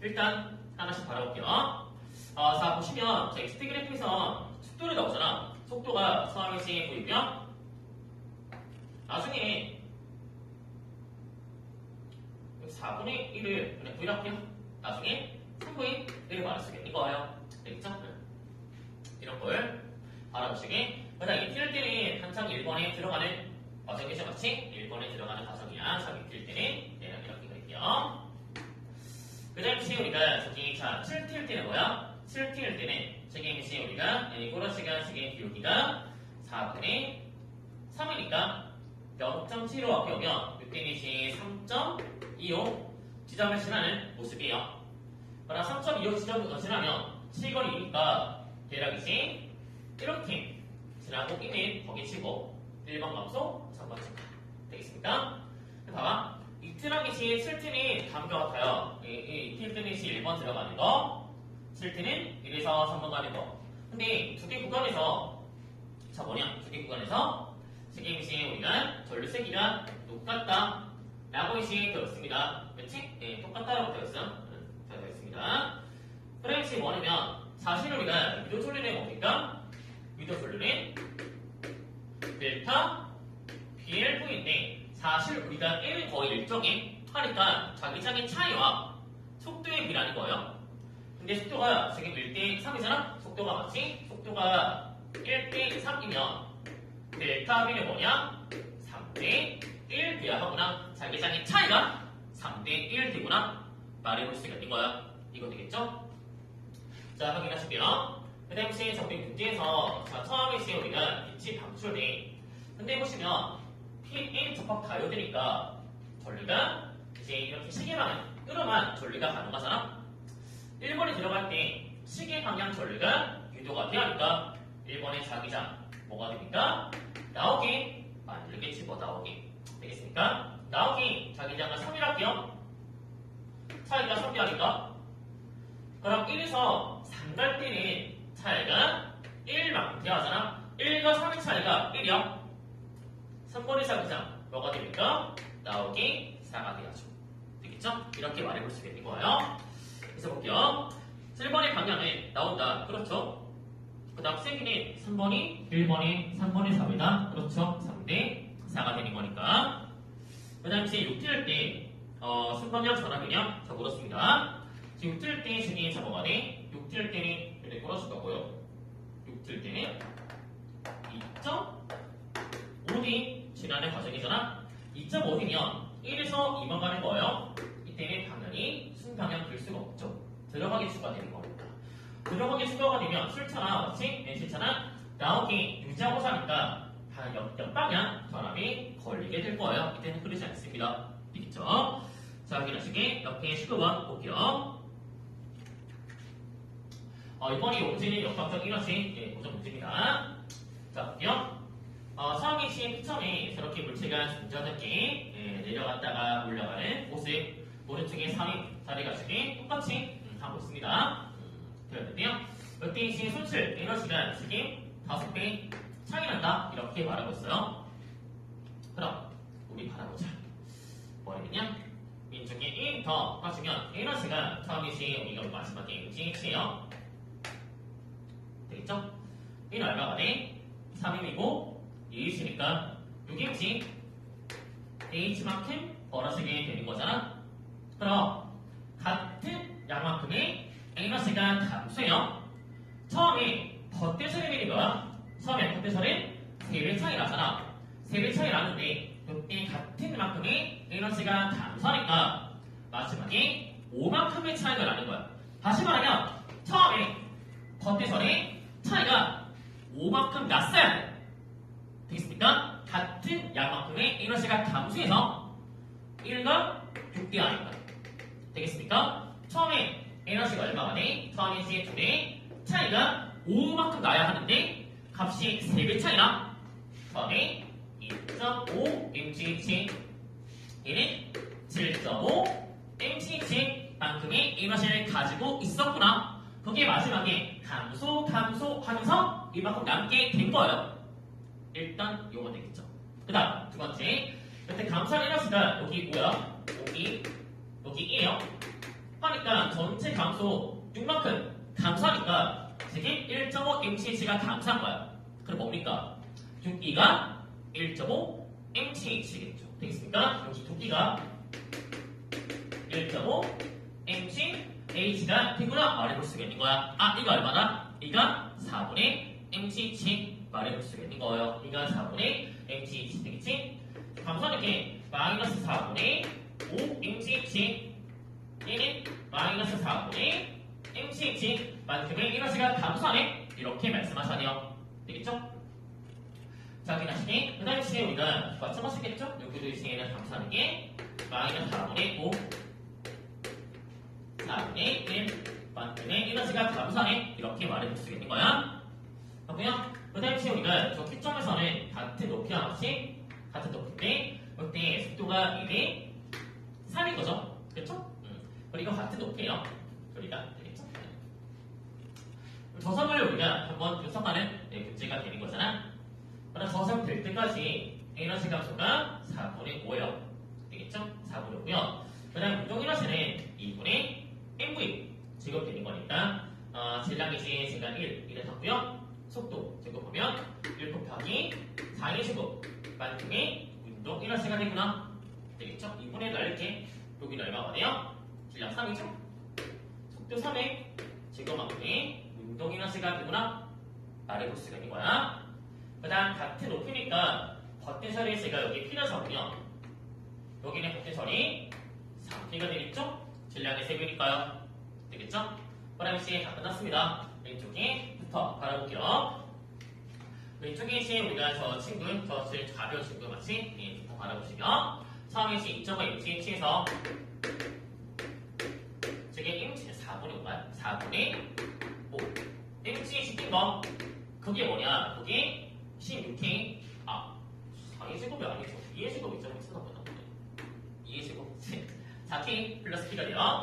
일단 하나씩 바라볼게요. 자 보시면 자, XT 그래프에서 속도를 나오잖아. 속도가 서울시에 보이면 나중에 4분의 1을 그냥 V할게요. 나중에 3분의 1을 말할 수 있는 거예요. 되겠죠? 이런 걸 알아보시게. 그 다음 이틀 때는 한창 1번에 들어가는 과정이죠, 맞지? 1번에 들어가는 과정이야. 자, 이틀 때는 이렇게 그릴게요. 그 다음 시에 우리가 저기 자 7T일 때는 뭐야? 7T일 때는 저기 시에 우리가 꼬라시가 시계 기울기가 4분의 3이니까 0.75 앞에 오면 이때는 시 3.25 지점을 지나는 모습이에요. 그러나 3.25 지점을 지나면 시거리니까 대략이지 이렇게 지나고 있는 거기 치고 1번 감소, 3번 치고 되겠습니까? 봐봐. 이틀하기 시 7T는 다음과 같아요. 이틀 때는 시 1번 들어가는 거 7T는 1에서 3번 가는 거. 근데 두 개 구간에서 자 뭐냐? 두 개 구간에서 지금 시 우리가 전류 세기가 똑같다 라고 이시 되었습니다. 그렇지? 네, 똑같다라고 되었어요. 되어 있습니다. 프레임시 뭐냐면 사실 우리가 유도 전류는 뭡니까? 유도 전류는 델타 BLV인데 사실 우리가 L은 거의 일정에 하니까 자기장의 차이와 속도의 비라는 거예요. 근데 속도가 지금 1대 3이잖아? 속도가 맞지? 속도가 1대 3이면 델타 B는 뭐냐? 3대 1 B야 하구나. 자기장의 차이가 3대 1 D구나. 말해볼 수가 있는 거야. 이거 되겠죠? 자, 확인하실게요. 그 다음에 정비 문제에서 자, 처음에 우리가 빛이 방출돼. 근데 보시면 PN 접합 다이오드니까 전류가 이제 이렇게 시계 방향으로만 전류가 가능하잖아. 1번에 들어갈 때 시계 방향 전류가 유도가 돼야 하니까 1번의 자기장 뭐가 됩니까? 나오게 만들겠지 뭐 나오게 되겠습니다. 되겠습니까? 나오기 자기장은 3이라 할게요. 차이가 3대하니까. 그럼 1에서 3 갈 때는 차이가 1만큼 돼야하잖아. 1과 3의 차이가 1이야. 3번의 자기장 뭐가 됩니까? 나오기 4가 돼야죠. 되겠죠? 이렇게 말해볼 수 있는 거예요. 그래서 볼게요. 7번의 방향은 나온다. 그렇죠? 그 다음 세기는 3번이 1번이 3번이 4이다. 그렇죠? 3대 4가 되는 거니까. 그 다음 이제 6뜰 때 순번역 전압이냐? 자 물었습니다. 지금 6뜰 때 중에 자 뭐가 돼? 6뜰 때는 이렇게 끌어줄 거고요. 6뜰 때는 2.5D 지나는 과정이잖아. 2.5D면 1에서 2만 가는 거예요. 이때는 당연히 순방향 될 수가 없죠. 들어가기 추가가 되는 겁니다. 들어가기 추가가 되면 출차나 마치 실차나 나오기 유지하고 사니까 역방향 전압이 걸리게 될 거예요. 이때는 흐르지 않습니다. 되겠죠? 자, 확인하시게 옆에 19번 볼게요. 이번이 문제는 역방적 이너지 고정 문제입니다. 자, 볼게요. 처음에 시의 피점에 저렇게 물체가 중저넓게 내려갔다가 올라가는 모습 오른쪽에 3인 자리가 주게 똑같이 하고 있습니다. 되었는데요. 이때 이제 손실 에너지가 지금 5배 차이 난다 이렇게 말하고 있어요. 그럼 우리 바라보자. 뭐냐면요. 왼쪽에 1더 빠지면 에너지가 처음에 시에 우리가 마지막에 H예요. 되겠죠? 1은 얼마가 돼? 3이고 H니까 6인치 H만큼 벌어지게 되는 거잖아. 그럼 같은 양만큼의 에너지가 감소해요. 처음에 덧대설이 되는 거야. 처음에 덧대설은 3배 차이 나잖아. 3배 차이 나는데 이때 같은 만큼의 에너지가 감소하니까 마지막에 5만큼의 차이가 나는 거야. 다시 말하면 처음에 덧대설의 차이가 5만큼 났어야 돼. 되겠습니까? 같은 양만큼의 에너지가 감소해서 1과 6대 아닌가. 되겠습니까? 처음에 에너지가 얼마가 돼? 처음에 C의 2배 차이가 5만큼 나야 하는데 값이 3배 차이나 처음에 2.5 mgh 얘는 7.5 mgh 만큼의 에너지를 가지고 있었구나. 그게 마지막에 감소하면서 이만큼 남게 된 거예요. 일단 요거 되겠죠. 그 다음 두 번째 여태 감소한 에너지가 여기 뭐야? 여기 2예요. 하니까 전체 감소 6만큼 감소하니까 지금 1.5 mch가 감소한 거야. 그럼 뭡니까? 6기가 1.5 mch겠죠. 되겠습니까? 여기 2기가 1.5 mch가 되구나 말해볼 수가 있는 거야. 이거 얼마나? 이가 4분의 mch 말해볼 수가 있는 거예요. 이가 4분의 mch 되겠지? 감소하는 게 마이너스 4분의 5 mch 얘는 마이너스 4분의 mch 만큼의 에너지가 감소하네. 이렇게 말씀하셔야 돼요. 되겠죠? 자, 확인하시게 그 다음 시에 우리가 맞춰봤겠죠? 여기도 이 시에는 감소하는 게 마이너스 4분의 5 4분의 1 만큼의 에너지가 감소하네. 이렇게 말해줄 수 있는 거야. 그렇고요. 그 다음 시에 우리가 저 Q점에서는 같은 높이와 같이 같은 높이인데 이때 속도가 1의 3인 거죠. 그렇죠? 우리가 같은 높이에요. 우리가 되겠죠? 저 점을 우리가 한번 분석하는 문제가 되는 거잖아. 그럼 저 점 될 때까지 에너지 감소가 4분의 5예요. 되겠죠? 4분의 5고요. 그 다음 운동 에너지는 2분의 mv 제곱되는 거니까 질량이지 제가 1을 샀고요. 속도 제곱하면 1 곱하기 4의 제곱 만큼의 운동 에너지가 되구나. 되겠죠? 2분의 날게 여기는 얼마가 돼요? 질량 3이죠? 속도 3의 제곱만큼의 운동 에너지가 되구나 말해볼 수가 있는 거야. 그 다음 같은 높이니까 버튼설이 제가 여기 P를 잡으면 여기는 버튼설이 3P가 되겠죠? 질량의 3배니까요. 되겠죠? 그 다음 시에 다 끝났습니다. 왼쪽에부터 바라볼게요. 왼쪽에 이제 우리가 저 친구, 저 제일 가벼운 친구 같이 부터 바라보시면 처음에 이제 2.5 mch에서 저게 mch 4분의 5인가요? 4분의 5 mch 시킨 거 그게 뭐냐? 그게 16K 4의 제곱이 아니죠. 2의 제곱이 있잖아요. 쓰다 보다 4K 플러스 P가 돼요.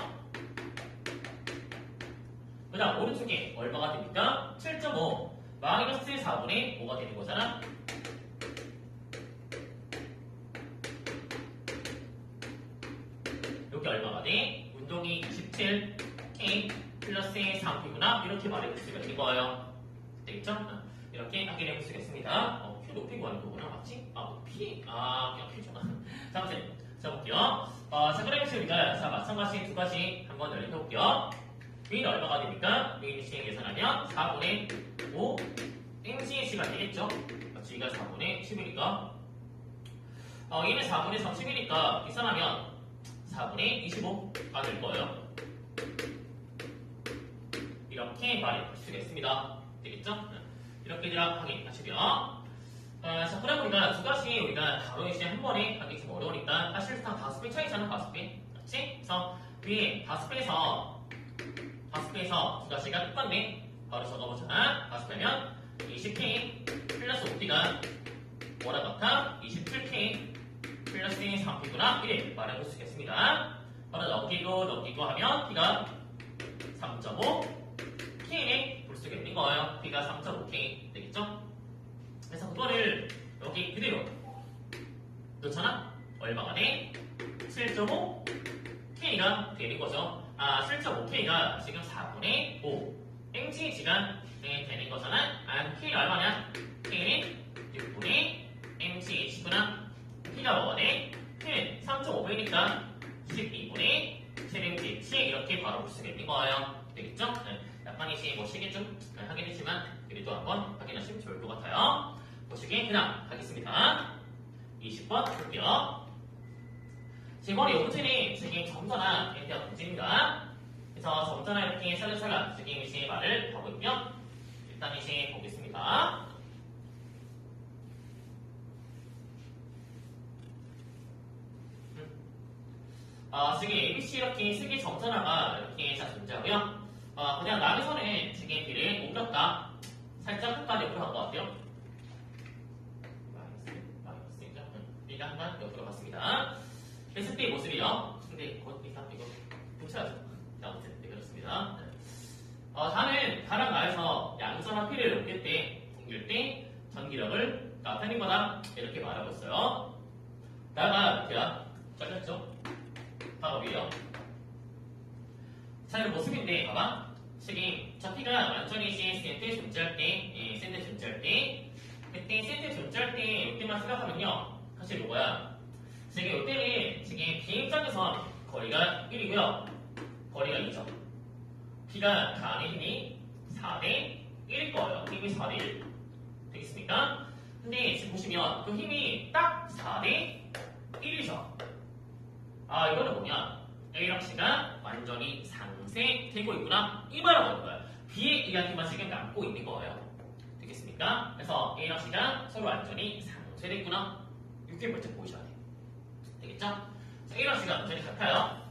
그 다음 오른쪽에 얼마가 됩니까? 7.5 마이너스 4분의 5가 되는 거잖아. 이렇게 얼마가 돼? 운동이 27K 플러스 3P구나. 이렇게 말해볼 수가 있는 거예요. 되겠죠? 이렇게 확인해 볼 수가 있습니다. Q 높이고 하는 거구나. 맞지? P? 그냥 P잖아. 자, 아무튼. 자, 볼게요. 자, 그러면 우리가 자, 마찬가지 두 가지 한번 연락해볼게요. V는 얼마가 됩니까? V는 시행 계산하면 4분의 5 MGH가 되겠죠? G가 4분의 10이니까 얘는 4분의 30이니까 계산하면 4분의 25가 될 거예요. 이렇게 말해볼 수가 있습니다. 되겠죠? 이렇게 확인하시고요. 자, 그럼 우리가 두 가지 우리가 바로 이제 한 번에 하기 좀 어려우니까 사실상 5배 차이잖아, 5배. 그렇지? 그래서 위에 5배에서 두 가지가 똑같네. 바로 적어보자. 5배면 20K 플러스 5P가 뭐라 같아? 27K 플러스 3P구나. 이래 말해볼 수 있겠습니다. 바로 넘기고 하면 P가 3.5 K에 볼 수가 있는 거예요. P가 3.5K 되겠죠? 그래서 그거를 여기 그대로 넣잖아? 얼마가 돼? 7.5 K가 되는 거죠. 7.5K가 지금 4분의 5 MGH가 되는 거잖아. K가 얼마냐? K는 6분의 MGH구나. P가 뭐가 돼? P는 3.5배니까 12분의 7MGH 이렇게 바로 볼 수가 있는 거예요. 되겠죠? 약간 이제 뭐 시계 좀 하긴 했지만 그래도 한번 확인하시면 좋을 것 같아요. 보시기 그냥 하겠습니다. 20번 볼게요. 이번 이 문제는 지금 점자나에 대한 문제입니다. 그래서 점자나 이렇게 살짝살짝 지금 이제 말을 하고 있고요. 일단 이제 보겠습니다. 지금 ABC 이렇게 세개 점자나가 이렇게 자 존재하고요. 그냥 남에서는 지금 B를 옮겼다. 살짝 흑가 옆으로 간 것 같아요. 마이너스죠? B가 한번 옆으로 갔습니다. 했을 때의 모습이요. 근데 이거 붙여야죠. 아무튼 네, 그렇습니다. 다는 다른 나에서 양전화 P를 옮길 때 전기력을 나타낸 거다. 이렇게 말하고 있어요. 나가 이렇게야 잘렸죠? 작업이에요. 자, 이런 모습인데 봐봐. 지금 저 P가 완전히 센터에 존재할 때, 센터에 존재할 때, 그때 센터에 존재할 때 이때만 생각하면요. 사실 이거야. 지금 이때는 지금 B 입장에서 거리가 1이고요. 거리가 2죠. P가 가는 힘이 4대 1일 거예요. 힘이 4대 1. 되겠습니까? 근데 지금 보시면 그 힘이 딱 4대 1이죠. 이거는 뭐냐? A랑 C가 완전히 상쇄되고 있구나. 이 말을 하는 거예요. B에 의한 힘만 지금 남고 있는 거예요. 되겠습니까? 그래서 A랑 C가 서로 완전히 상쇄됐구나. 이렇게 벌써 보이셔야 돼요. 되겠죠? 자, A랑 C가 완전히 같아요.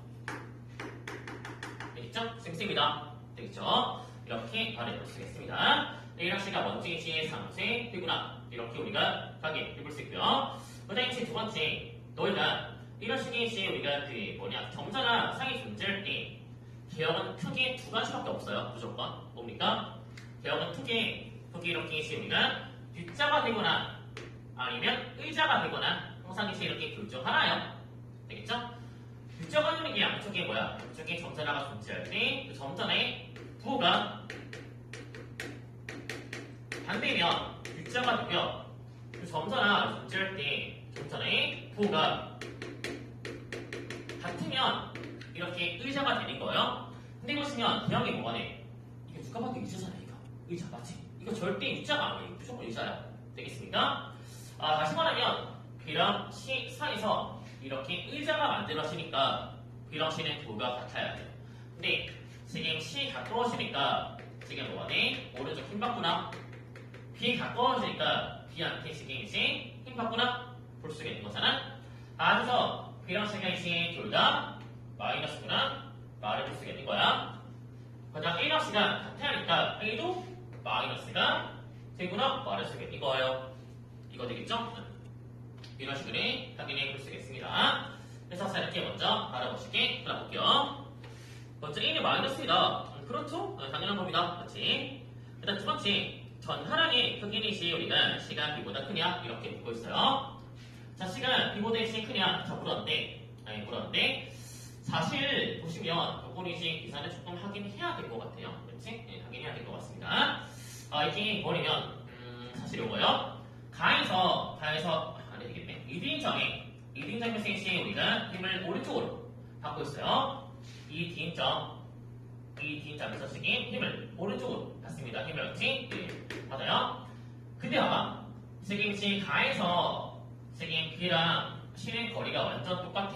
되겠죠? 쌤쌤이다. 되겠죠? 이렇게 말해볼 수 있겠습니다. A랑 C가 먼저 C의 상쇄되구나. 이렇게 우리가 확인해볼 수 있고요. 그 다음에 두 번째, 너희가 이런 식의 시에 우리가 점자나 상이 존재할 때 개혁은 크게 두 가지밖에 없어요. 무조건 뭡니까? 개혁은 크게 이렇게 시에 우리가 뒷자가 되거나 아니면 의자가 되거나 항상 이제 이렇게 둘 중 하나예요. 되겠죠? 뒷자가 되는 게 양쪽에 뭐야? 양쪽에 점자나가 존재할 때 그 점자나의 부호가 반대면 뒷자가 되고요. 그 점자나 존재할 때 점자나의 부호가 같으면 이렇게 의자가 되는 거예요. 근데 보시면 대형이 뭐가 돼? 이게 누가 봐도 의자잖아. 이거 의자 맞지? 이거 절대 의자가 아니에요. 무조건 의자야. 되겠습니까? 다시 말하면 B랑 C 사이에서 이렇게 의자가 만들어지니까 B랑 C는 부호가 같아야 돼요. 근데 지금 C 가까워지니까 지금 뭐가 돼? 오른쪽 힘 받구나. B 가까워지니까 B한테 지금 이제 힘 받구나 볼 수가 있는 거잖아. 그래서 B랑 C가 이제 둘 다 마이너스구나 말해볼 수가 있는 거야. 그다음 A랑 C가 같아야 하니까 A도 마이너스가 되구나 말할 수가 있는 거예요. 이거 되겠죠? 이런 식으로 확인해 볼 수가 있습니다. 그래서 자, 이렇게 먼저 알아보실게. 알아볼게요. 먼저 1이 마이너스이다. 그렇죠? 당연한 겁니다. 그렇지? 일단 두 번째, 전하랑의 크기는 시 우리가 시가 b보다 크냐? 이렇게 묻고 있어요. 자, 시가 b보다 시 크냐? 자, 물었는데, 사실 보시면 요거는 계산을 조금 하긴 해야 될 것 같아요. 그렇지? 네, 하긴 해야 될 것 같습니다. 이렇게 버리면, 사실 요거요. 가에서, 안 되겠네. 2등점에서 시 우리가 힘을 오른쪽으로 받고 있어요. 이 D점에서 지금 힘을 오른쪽으로 받습니다. 힘을 어찌? 네, 맞아요. 근데 봐봐. 지금 가에서 지금 B랑 C의 거리가 완전 똑같아.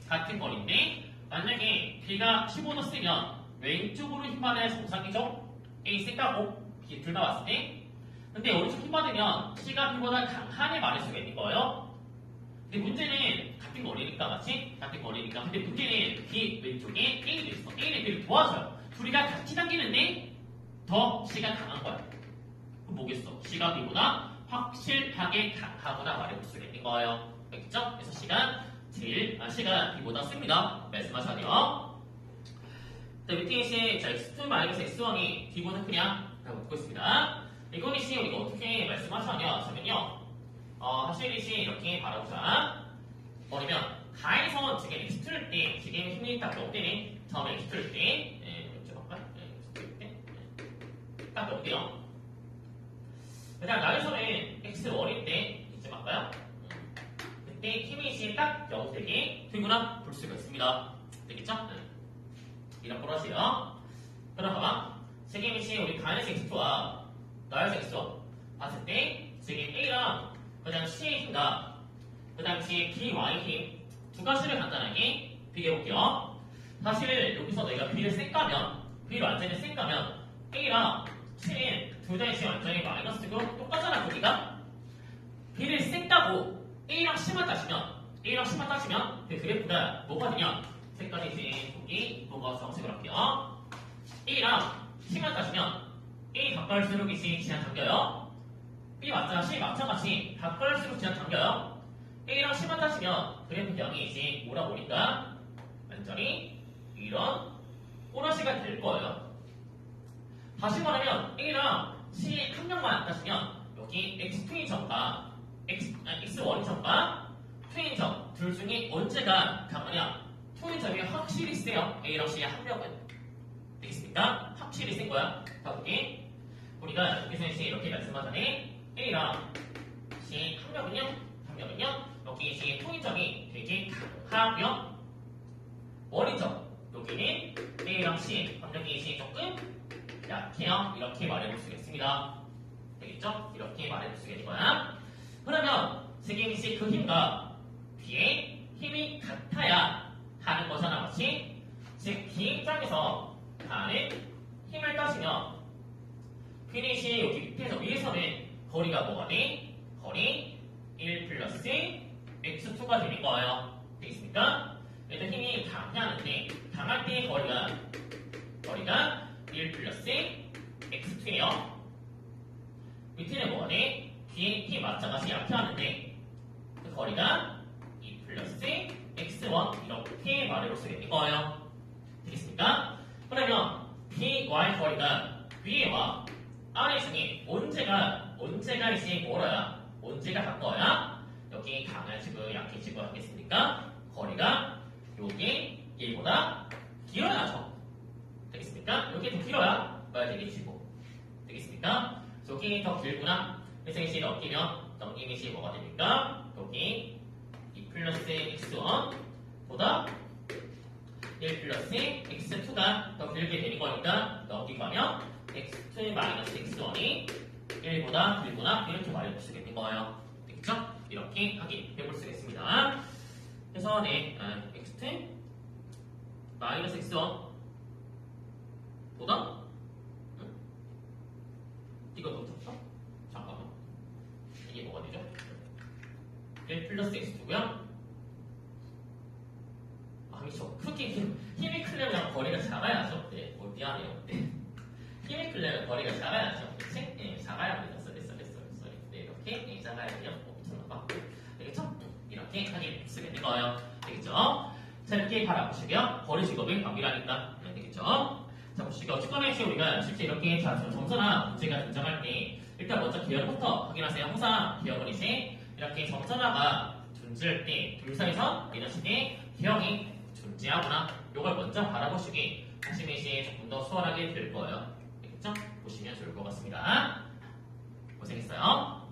같은 거리인데 만약에 B가 15도 쓰면 왼쪽으로 힘받아야 정상이죠? A 세다고 B 둘 다 왔을 때. 근데 오른쪽 힘받으면 C가 B보다 강한의 말일 수가 있는 거예요. 근데 문제는 같은 거리니까 맞지? 같은 거리니까. 근데 문제는 B 왼쪽에 A도 있어. A는 B를 도와줘요. 둘이가 같이 당기는데 더 C가 강한 거야. 그럼 뭐겠어? C가 B보다 확실하게 강하구나 말해볼 수가 있는 거예요. 알겠죠? 그래서 C가 B보다 셉니다. 말씀하셔야죠. 자, 밑에 C, 자, X2-X1이 B보다 크냐? 라고 묻고 있습니다. 이거는 C 우리가 어떻게 말씀하셨냐? 하면요. 사실 시 이렇게 바라보자. 버리면 가에서 지금 X2일 때 지금 힘이 딱 몇 대네? 처음에 X2일 때 X2일 때 딱 몇 대요? 그다음 나에서는 X1일 때 이쯤 할까요? 그때 힘이 딱 0대게 되구나 볼 수가 있습니다. 되겠죠? 이런 걸 하세요. 그럼 봐봐. 지금 시 우리 가에서 X2와 나에서 X1 봤을 때 지금 A랑 그 다음 C의 힘과 그 당시 BY 힘 두 가지를 간단하게 비교해볼게요. 사실 여기서 내가 B를 쌩까면 B를 완전히 쌩까면 A랑 C는 둘 다의 C 완전히 마이너스고 똑같잖아 크기가. B를 쌩까고 A랑 C만 따지면 그 그래프가 뭐가 되냐? 색깔이지 여기 뭐가 주황색으로 할게요. A랑 C만 따지면 A 가까울수록 이 지난 당겨요. B 마찬가지 가까울수록 지난 당겨요. A랑 C만 따지면 그래프 양이 이제 뭐라 보니까 완전히 이런 보너스가 될 거예요. 다시 말하면 A랑 C 한 명만 따지면 여기 X2인점과 X1인점과 2인점 둘 중에 언제가 강하냐? 2인점이 확실히 세요. A랑 C의 한 명은. 되겠습니까? 확실히 센 거야. 자, 여기 우리가 여기서 이제 이렇게 말씀하자니 A랑 C 한 명은요 여기 C 통인점이 되게 강하고요. 원인점 여기는 A랑 C 반면에 C 조금 약해요. 이렇게 말해볼 수가 있습니다. 되겠죠? 이렇게 말해볼 수가 있는 거야. 그러면 지금 C 그 힘과 B의 힘이 같아야 하는 거잖아, 맞지? 즉 B 입장에서 하는 힘을 따지면 피니시 여기 밑에서 위에서는 거리가 뭐가 돼? 거리 1 플러스 x2가 되는 거예요. 되겠습니까? 일단 힘이 강하는데 강할 때의 거리가 1 플러스 x2예요. 밑에는 뭐가 돼? 뒤에 힘 마찬가지 약해하는데 그 거리가 2 플러스 x1 이렇게 말해볼 수 있는 거예요. 되겠습니까? 그러면 BY 거리가 위에와 아래 중에 언제가 이제 멀어야 언제가 가까워야 여기 강해지고 약해지고 하겠습니까? 거리가 여기 1보다 길어야죠. 되겠습니까? 여기 더 길어야 뭐야 되겠지고. 되겠습니까? 여기 더 길구나. 그래서 이제 넘기면 이제 뭐가 됩니까? 여기 2 플러스 x1보다 1 플러스 x2가 더 길게 되는 거니까 넘기고 하면 x2 마이너스 x1이 1보다 길구나 이렇게 말해볼 수가 있는 거예요. 되겠죠? 이렇게 확인해볼 수가 있습니다. 그래서 네, x2 마이너스 x1 보다 이거 놓쳤어? 잠깐만 이게 뭐가 되죠? 1 플러스 x2고요. 그렇죠. 그렇게 힘이 크려면 거리가 작아야죠. 네, 미안해요. 네. 힘이 크려면 거리가 작아야죠. 그치? 네, 작아야 합니다. 네, 이렇게 작아야 돼요. 미쳤나봐. 되겠죠? 이렇게 이렇게 하긴 쓰겠는 거예요. 되겠죠? 자, 이렇게 바라보시고요. 거리 직업의 관계라니까. 되겠죠? 자, 보시고 측정의 우리가 실제 이렇게 정전화 문제가 등장할 때 일단 먼저 기억부터 확인하세요. 항상 기억은 이제 이렇게 정전화가 존재할 때 둘 사이에서 이런 식의 기억이 존재하거나 이걸 먼저 바라보시기 하시면 이제 조금 더 수월하게 될 거예요. 되겠죠? 보시면 좋을 것 같습니다. 고생했어요.